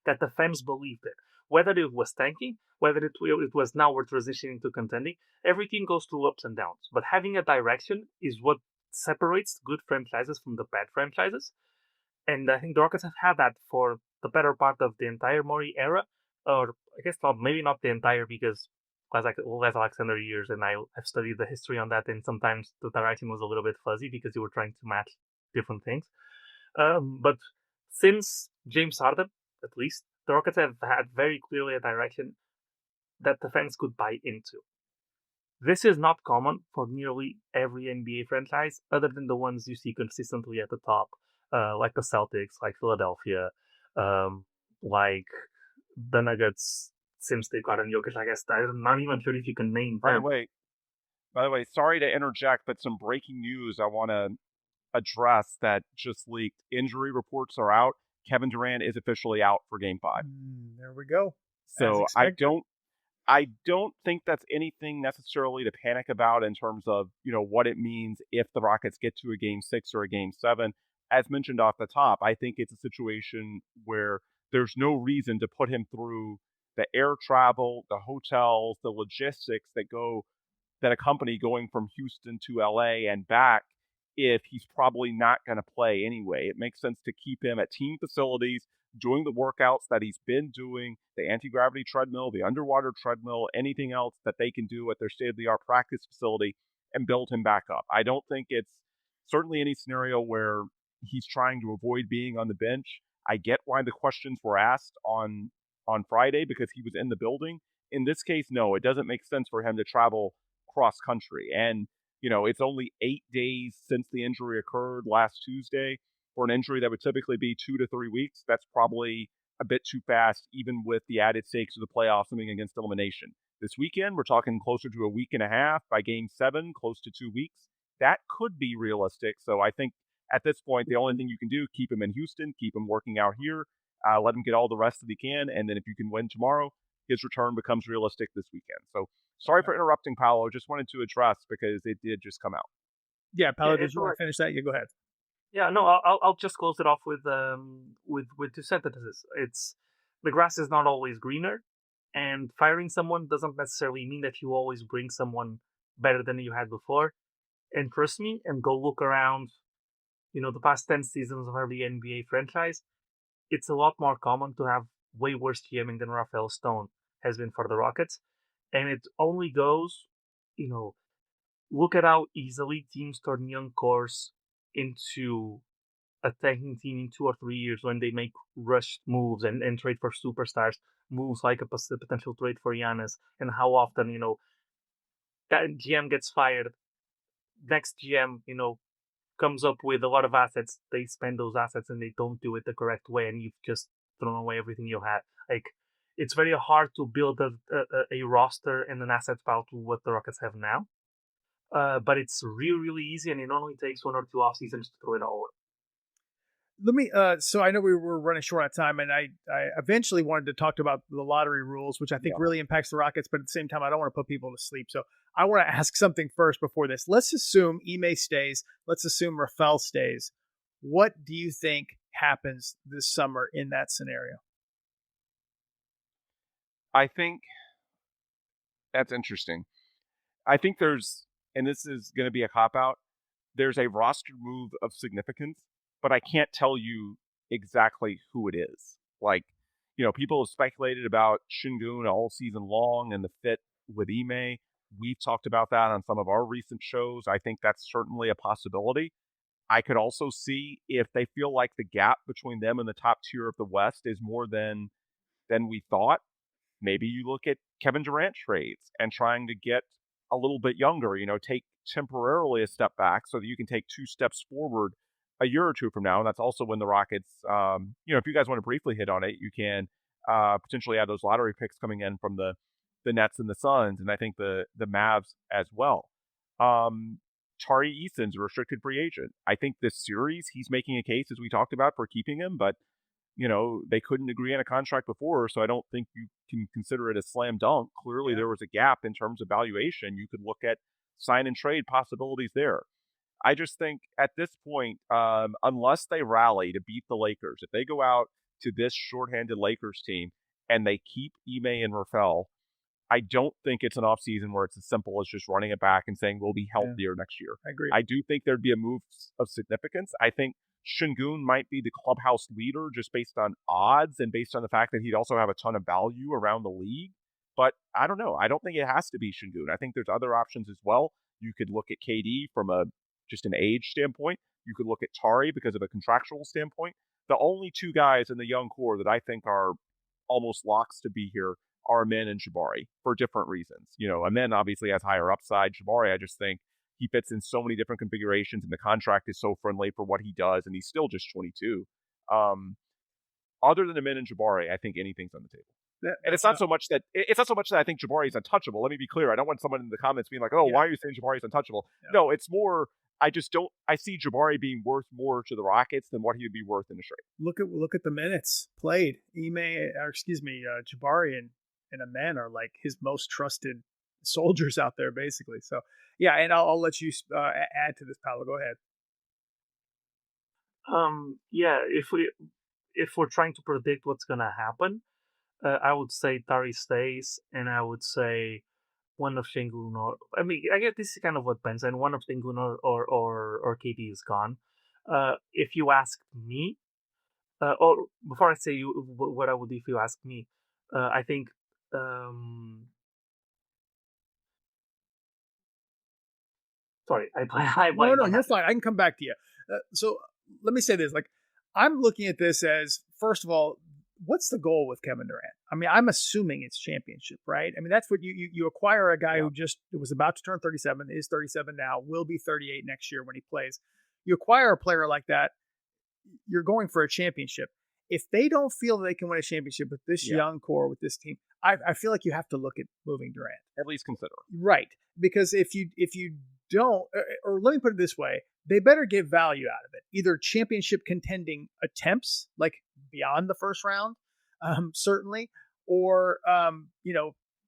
that the fans believed in. Whether it was tanking, whether it was now we're transitioning to contending, every team goes through ups and downs. But having a direction is what separates good franchises from the bad franchises. And I think the Rockets have had that for the better part of the entire Morey era, or I guess maybe not the entire, because Les Alexander years, and I have studied the history on that, and sometimes the direction was a little bit fuzzy because you were trying to match different things. But since James Harden, at least, the Rockets have had very clearly a direction that the fans could buy into. This is not common for nearly every NBA franchise, other than the ones you see consistently at the top, like the Celtics, like Philadelphia, like the Nuggets, since they've gotten Jokic. I guess I'm not even sure if you can name them. By the way, sorry to interject, but some breaking news I want to address that just leaked. Injury reports are out. Kevin Durant is officially out for Game 5. There we go. So I don't think that's anything necessarily to panic about in terms of, what it means if the Rockets get to a Game 6 or a Game 7. As mentioned off the top, I think it's a situation where there's no reason to put him through the air travel, the hotels, the logistics that accompany going from Houston to LA and back if he's probably not going to play anyway. It makes sense to keep him at team facilities, doing the workouts that he's been doing, the anti-gravity treadmill, the underwater treadmill, anything else that they can do at their state-of-the-art practice facility, and build him back up. I don't think it's certainly any scenario where he's trying to avoid being on the bench. I get why the questions were asked on Friday because he was in the building. In this case, no, it doesn't make sense for him to travel cross country. And it's only 8 days since the injury occurred last Tuesday. For an injury that would typically be 2 to 3 weeks, that's probably a bit too fast, even with the added stakes of the playoffs moving against elimination. This weekend, we're talking closer to a week and a half. By Game 7, close to 2 weeks. That could be realistic. So I think at this point, the only thing you can do, keep him in Houston, keep him working out here, let him get all the rest that he can, and then if you can win tomorrow, his return becomes realistic this weekend. So sorry for interrupting, Paulo. Just wanted to address because it did just come out. Yeah, Paulo, did you want to finish that? Yeah, go ahead. Yeah, no, I'll just close it off with 2 sentences. It's the grass is not always greener, and firing someone doesn't necessarily mean that you always bring someone better than you had before. And trust me, and go look around the past 10 seasons of every NBA franchise, it's a lot more common to have way worse GMing than Rafael Stone has been for the Rockets. And it only goes, you know, look at how easily teams turn young cores into a tanking team in 2 or 3 years when they make rushed moves and trade for superstars, moves like a potential trade for Giannis, and how often, that GM gets fired. Next GM, comes up with a lot of assets. They spend those assets and they don't do it the correct way, and you've just thrown away everything you had. Like, it's very hard to build a roster and an asset pile to what the Rockets have now. But it's really, really easy, and it only takes 1 or 2 off seasons to throw it all away. Let me so I know we were running short on time, and I eventually wanted to talk about the lottery rules, which I think really impacts the Rockets, but at the same time I don't want to put people to sleep. So I want to ask something first before this. Let's assume Ime stays. Let's assume Rafael stays. What do you think happens this summer in that scenario? I think that's interesting. I think there's, and this is going to be a cop-out, there's a roster move of significance, but I can't tell you exactly who it is. Like, people have speculated about Şengün all season long and the fit with Ime. We've talked about that on some of our recent shows. I think that's certainly a possibility. I could also see if they feel like the gap between them and the top tier of the West is more than we thought. Maybe you look at Kevin Durant trades and trying to get a little bit younger, take temporarily a step back so that you can take 2 steps forward a year or 2 from now. And that's also when the Rockets, if you guys want to briefly hit on it, you can potentially add those lottery picks coming in from the Nets and the Suns, and I think the Mavs as well. Tari Eason's a restricted free agent. I think this series, he's making a case, as we talked about, for keeping him, but they couldn't agree on a contract before, so I don't think you can consider it a slam dunk. Clearly, there was a gap in terms of valuation. You could look at sign and trade possibilities there. I just think at this point, unless they rally to beat the Lakers, if they go out to this shorthanded Lakers team and they keep Ime and Rafael, I don't think it's an offseason where it's as simple as just running it back and saying we'll be healthier next year. I agree. I do think there'd be a move of significance. I think Şengün might be the clubhouse leader just based on odds and based on the fact that he'd also have a ton of value around the league. But I don't know. I don't think it has to be Şengün. I think there's other options as well. You could look at KD from just an age standpoint. You could look at Tari because of a contractual standpoint. The only 2 guys in the young core that I think are almost locks to be here are Amin and Jabari for different reasons. Amin obviously has higher upside. Jabari, I just think he fits in so many different configurations, and the contract is so friendly for what he does, and he's still just 22. Other than Amin and Jabari, I think anything's on the table. And it's not so much that I think Jabari is untouchable. Let me be clear. I don't want someone in the comments being like, "Oh, why are you saying Jabari is untouchable?" Yeah. No, it's more. I just don't. I see Jabari being worth more to the Rockets than what he would be worth in a trade. Look at the minutes played. Jabari and Amin are like his most trusted soldiers out there, basically. So yeah, and I'll let you add to this, Paulo. Go ahead. Yeah, if we're trying to predict what's gonna happen, I would say Tari stays, and I would say one of Şengün I guess this is kind of what depends, and one of Şengün or KD is gone. If you ask me, or before I say what I would do if you ask me, I think. Sorry, No, you're fine. I can come back to you. So let me say this: like, I'm looking at this as, first of all, what's the goal with Kevin Durant? I mean, I'm assuming it's championship, right? I mean, that's what you acquire a guy who just was about to turn 37, is 37 now, will be 38 next year when he plays. You acquire a player like that, you're going for a championship. If they don't feel they can win a championship with this young core, with this team, I feel like you have to look at moving Durant. At least consider. Right. Because if you don't, or let me put it this way, they better get value out of it. Either championship contending attempts, like beyond the first round, certainly, or,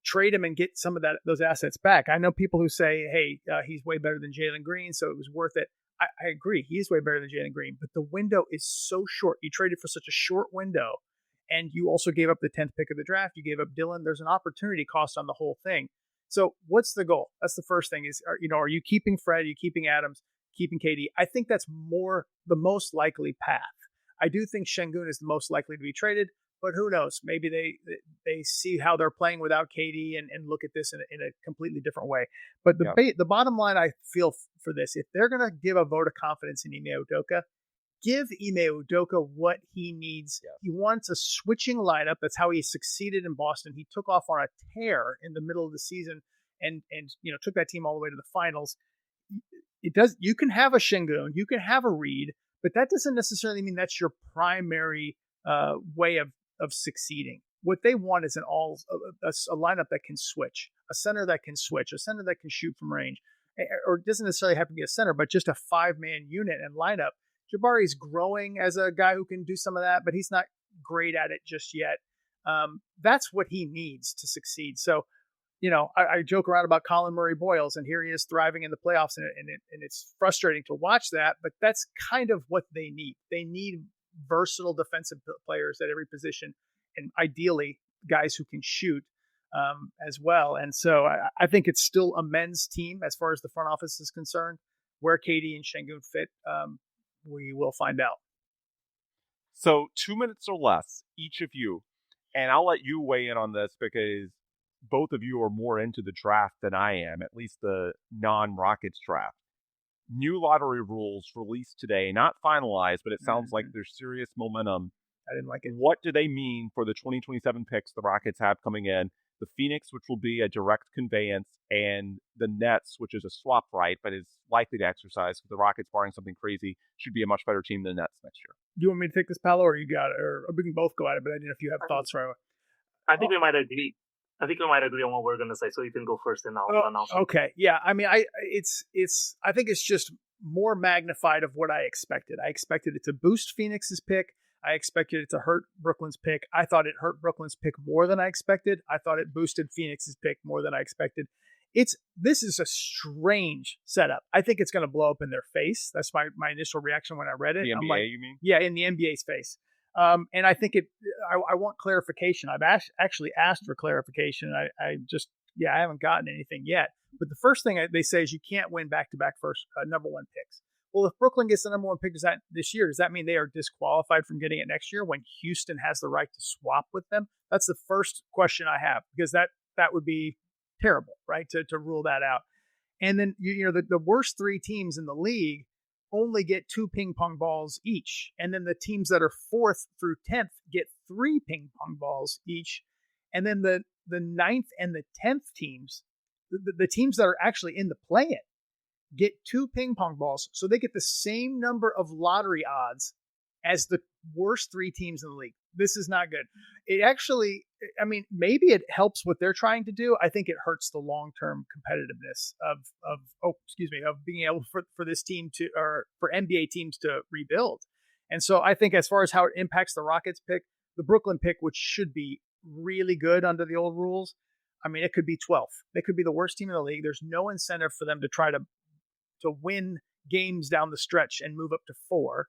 trade him and get some of those assets back. I know people who say, hey, he's way better than Jalen Green, so it was worth it. I agree. He is way better than Jalen Green, but the window is so short. You traded for such a short window, and you also gave up the 10th pick of the draft. You gave up Dillon. There's an opportunity cost on the whole thing. So what's the goal? That's the first thing is, are you keeping Fred? Are you keeping Adams? keeping KD. I think that's the most likely path. I do think Şengün is the most likely to be traded, but who knows? Maybe they see how they're playing without KD and look at this in a completely different way. But the bottom line I feel for this, if they're going to give a vote of confidence in Ime Udoka, give Ime Udoka what he needs. Yes. He wants a switching lineup. That's how he succeeded in Boston. He took off on a tear in the middle of the season and took that team all the way to the finals. You can have a Şengün, you can have a Reed, but that doesn't necessarily mean that's your primary way of succeeding. What they want is a lineup that can switch, a center that can switch, a center that can shoot from range, or it doesn't necessarily have to be a center, but just a 5-man unit and lineup. Jabari's growing as a guy who can do some of that, but he's not great at it just yet. That's what he needs to succeed. So, I joke around about Colin Murray Boyles, and here he is thriving in the playoffs, and it's frustrating to watch that, but that's kind of what they need. They need versatile defensive players at every position, and ideally guys who can shoot as well. And so I think it's still a men's team as far as the front office is concerned. Where KD and Şengün fit, we will find out. So 2 minutes or less, each of you, and I'll let you weigh in on this because both of you are more into the draft than I am, at least the non-Rockets draft. New lottery rules released today, not finalized, but it sounds like there's serious momentum. I didn't like it. What do they mean for the 2027 picks the Rockets have coming in? The Phoenix, which will be a direct conveyance, and the Nets, which is a swap right, but is likely to exercise because the Rockets, barring something crazy, should be a much better team than the Nets next year. Do you want me to take this, Paolo, or you got it? Or we can both go at it, but I don't know if you have thoughts right away. I think we might agree. I think we might agree on what we're going to say, so you can go first, and I'll announce. Okay, yeah. I mean, I think it's just more magnified of what I expected. I expected it to boost Phoenix's pick. I expected it to hurt Brooklyn's pick. I thought it hurt Brooklyn's pick more than I expected. I thought it boosted Phoenix's pick more than I expected. This is a strange setup. I think it's going to blow up in their face. That's my initial reaction when I read it. The NBA, you mean? Yeah, in the NBA's face. And I think I want clarification. I've actually asked for clarification. I haven't gotten anything yet. But the first thing they say is you can't win back-to-back first number one picks. Well, if Brooklyn gets the number one pick this year, does that mean they are disqualified from getting it next year when Houston has the right to swap with them? That's the first question I have, because that would be terrible, right, to rule that out. And then the worst 3 teams in the league only get 2 ping pong balls each. And then the teams that are 4th through 10th get 3 ping pong balls each. And then the 9th and the 10th teams, the teams that are actually in the play-in, get 2 ping pong balls. So they get the same number of lottery odds as the worst 3 teams in the league. This is not good. It actually, I mean, maybe it helps what they're trying to do. I think it hurts the long-term competitiveness of being able for this team or for NBA teams to rebuild. And so I think as far as how it impacts the Rockets pick, the Brooklyn pick, which should be really good under the old rules, I mean, it could be 12th. They could be the worst team in the league. There's no incentive for them to try to win games down the stretch and move up to 4.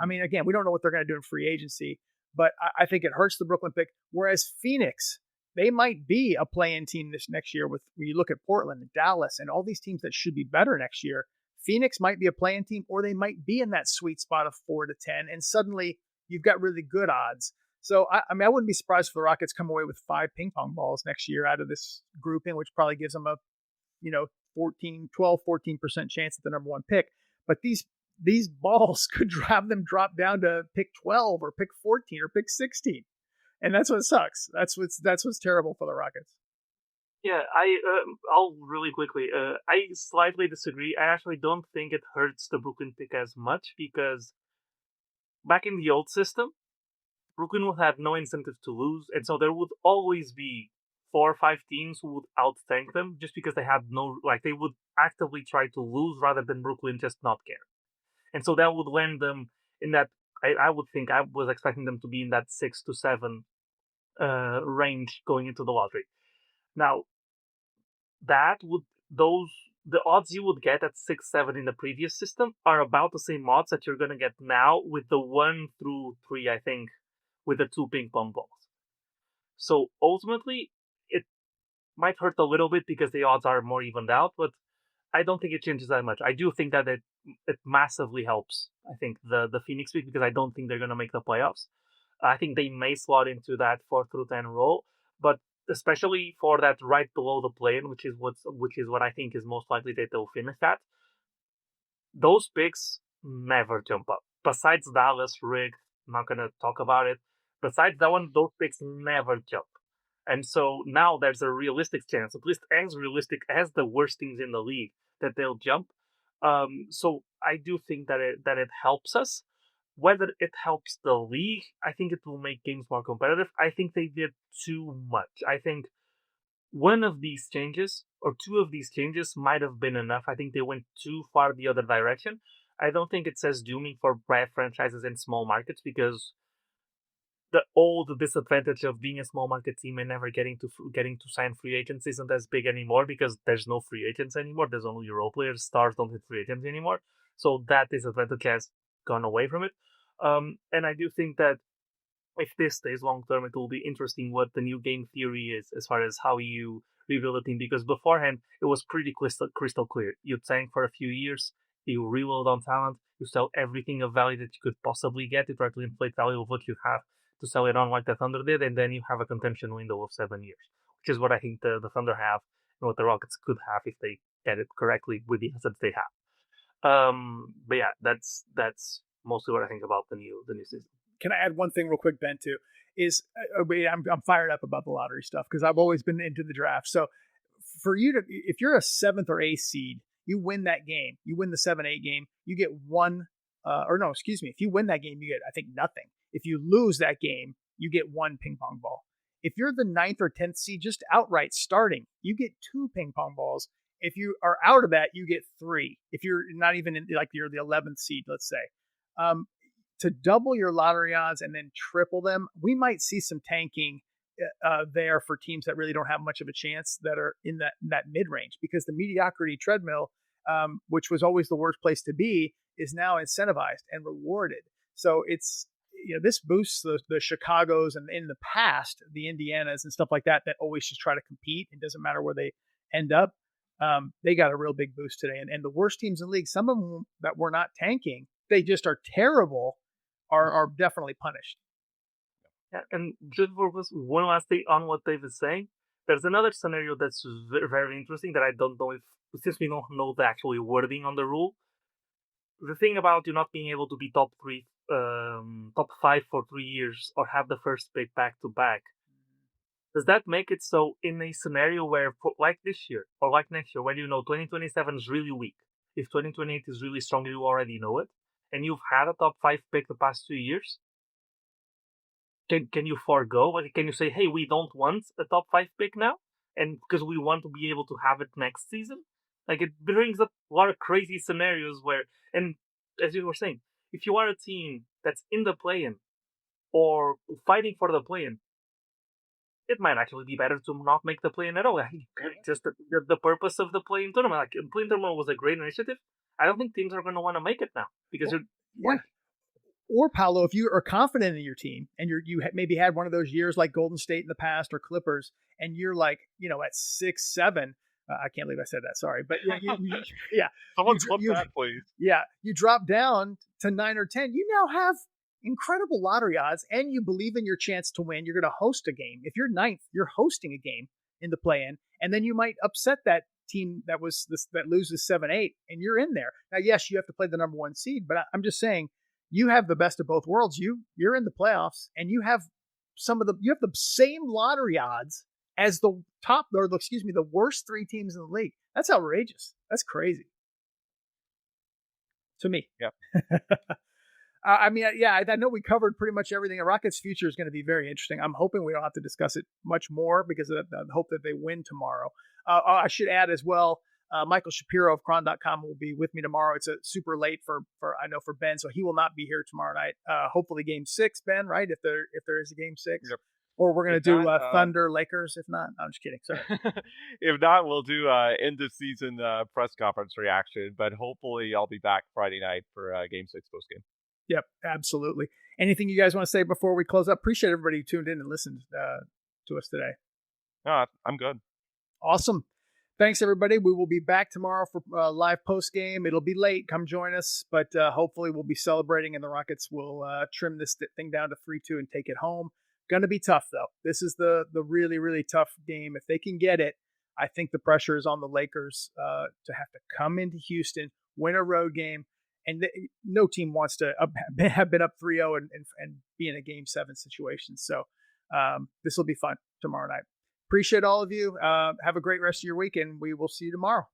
I mean, again, we don't know what they're going to do in free agency, but I think it hurts the Brooklyn pick. Whereas Phoenix, they might be a play-in team this next year when you look at Portland and Dallas and all these teams that should be better next year. Phoenix might be a play-in team, or they might be in that sweet spot of 4 to 10, and suddenly you've got really good odds. So, I mean, I wouldn't be surprised if the Rockets come away with 5 ping pong balls next year out of this grouping, which probably gives them a 14% chance at the number one pick. But these balls could have them drop down to pick 12 or pick 14 or pick 16. And that's what sucks. That's what's terrible for the Rockets. Yeah, I'll really quickly. I slightly disagree. I actually don't think it hurts the Brooklyn pick as much, because back in the old system, Brooklyn would have no incentive to lose, and so there would always be 4 or 5 teams who would outthink them just because they had they would actively try to lose rather than Brooklyn just not care. And so that would land them in that, I would think, I was expecting them to be in that 6 to 7 range going into the lottery. Now, the odds you would get at 6-7 in the previous system are about the same odds that you're going to get now with the 1 through 3, I think, with the 2 ping pong balls. So ultimately, it might hurt a little bit because the odds are more evened out, but I don't think it changes that much. I do think that it massively helps, I think, the Phoenix pick, because I don't think they're going to make the playoffs. I think they may slot into that 4 through 10 role, but especially for that right below the play-in, which is what I think is most likely that they'll finish at. Those picks never jump up. Besides Dallas, Rick, I'm not gonna talk about it. Besides that one, those picks never jump. And so now there's a realistic chance, at least as realistic as the worst teams in the league, that they'll jump. So I do think that it helps us. Whether it helps the league, I think it will make games more competitive. I think they did too much. I think one of these changes or two of these changes might have been enough. I think they went too far the other direction. I don't think it says dooming for brand franchises in small markets, because the old disadvantage of being a small market team and never getting to sign free agents isn't as big anymore, because there's no free agents anymore. There's only role players. Stars don't hit free agents anymore. So that disadvantage has gone away from it. And I do think that if this stays long term, it will be interesting what the new game theory is as far as how you rebuild a team. Because beforehand, it was pretty crystal clear. You tank for a few years, you reload on talent, you sell everything of value that you could possibly get to try to inflate value of what you have to sell it on, like the Thunder did, and then you have a contention window of 7 years, which is what I think the Thunder have and what the Rockets could have if they get it correctly with the assets they have. But yeah, that's mostly what I think about the new season. Can I add one thing real quick, Ben, too? I'm fired up about the lottery stuff because I've always been into the draft. So for you to, if you're a 7th or 8th seed, you win that game. You win the 7-8 game. You get if you win that game, you get, I think, nothing. If you lose that game, you get 1 ping pong ball. If you're the 9th or 10th seed, just outright starting, you get 2 ping pong balls. If you are out of that, you get 3. If you're not even you're the 11th seed, let's say. To double your lottery odds and then triple them, we might see some tanking there for teams that really don't have much of a chance, that are in that mid-range, because the mediocrity treadmill, which was always the worst place to be, is now incentivized and rewarded. So it's, this boosts the Chicagos, and in the past, the Indianas and stuff like that always just try to compete. It doesn't matter where they end up. They got a real big boost today. And the worst teams in the league, some of them that were not tanking, they just are terrible, are definitely punished. Yeah, and just for one last thing on what Dave is saying, there's another scenario that's very, very interesting that I don't know since we don't know the actual wording on the rule. The thing about you not being able to be top 5 for 3 years or have the first pick back to back, does that make it so in a scenario where, like this year or like next year, when 2027 is really weak, if 2028 is really strong, you already know it, and you've had a top 5 pick the past 2 years, can you forego? Like, can you say, hey, we don't want a top 5 pick now, and because we want to be able to have it next season? Like, it brings up a lot of crazy scenarios where, and as you were saying, if you are a team that's in the play-in or fighting for the play-in, it might actually be better to not make the play-in at all. Just the purpose of the play-in tournament. Like, the play-in tournament was a great initiative. I don't think teams are going to want to make it now because Or Paulo, if you are confident in your team and you maybe had one of those years like Golden State in the past or Clippers, and you're like, at 6, 7. I can't believe I said that. Sorry, but yeah. Someone flip that, please. Yeah, you drop down to 9 or 10. You now have incredible lottery odds, and you believe in your chance to win. You're going to host a game. If you're 9th, you're hosting a game in the play-in, and then you might upset that team that loses 7-8, and you're in there. Now, yes, you have to play the number 1 seed, but I'm just saying you have the best of both worlds. You're in the playoffs, and you have the same lottery odds as the worst 3 teams in the league. That's outrageous. That's crazy to me. Yeah. I know we covered pretty much everything. Rockets' future is going to be very interesting. I'm hoping we don't have to discuss it much more because I hope that they win tomorrow. I should add as well, Michael Shapiro of Cron.com will be with me tomorrow. It's a super late for Ben, so he will not be here tomorrow night. Hopefully Game 6, Ben, right? If there is a Game 6. Yep. Or we're going to do Thunder Lakers. If not, I'm just kidding. Sorry. If not, we'll do end of season press conference reaction. But hopefully, I'll be back Friday night for Game 6 post game. Yep, absolutely. Anything you guys want to say before we close up? Appreciate everybody who tuned in and listened to us today. No, I'm good. Awesome. Thanks, everybody. We will be back tomorrow for live post game. It'll be late. Come join us, but hopefully we'll be celebrating, and the Rockets will trim this thing down to 3-2 and take it home. Going to be tough, though. This is the really, really tough game. If they can get it, I think the pressure is on the Lakers to have to come into Houston, win a road game, and no team wants to have been up 3-0 and be in a Game 7 situation. So this will be fun tomorrow night. Appreciate all of you. Have a great rest of your week, and we will see you tomorrow.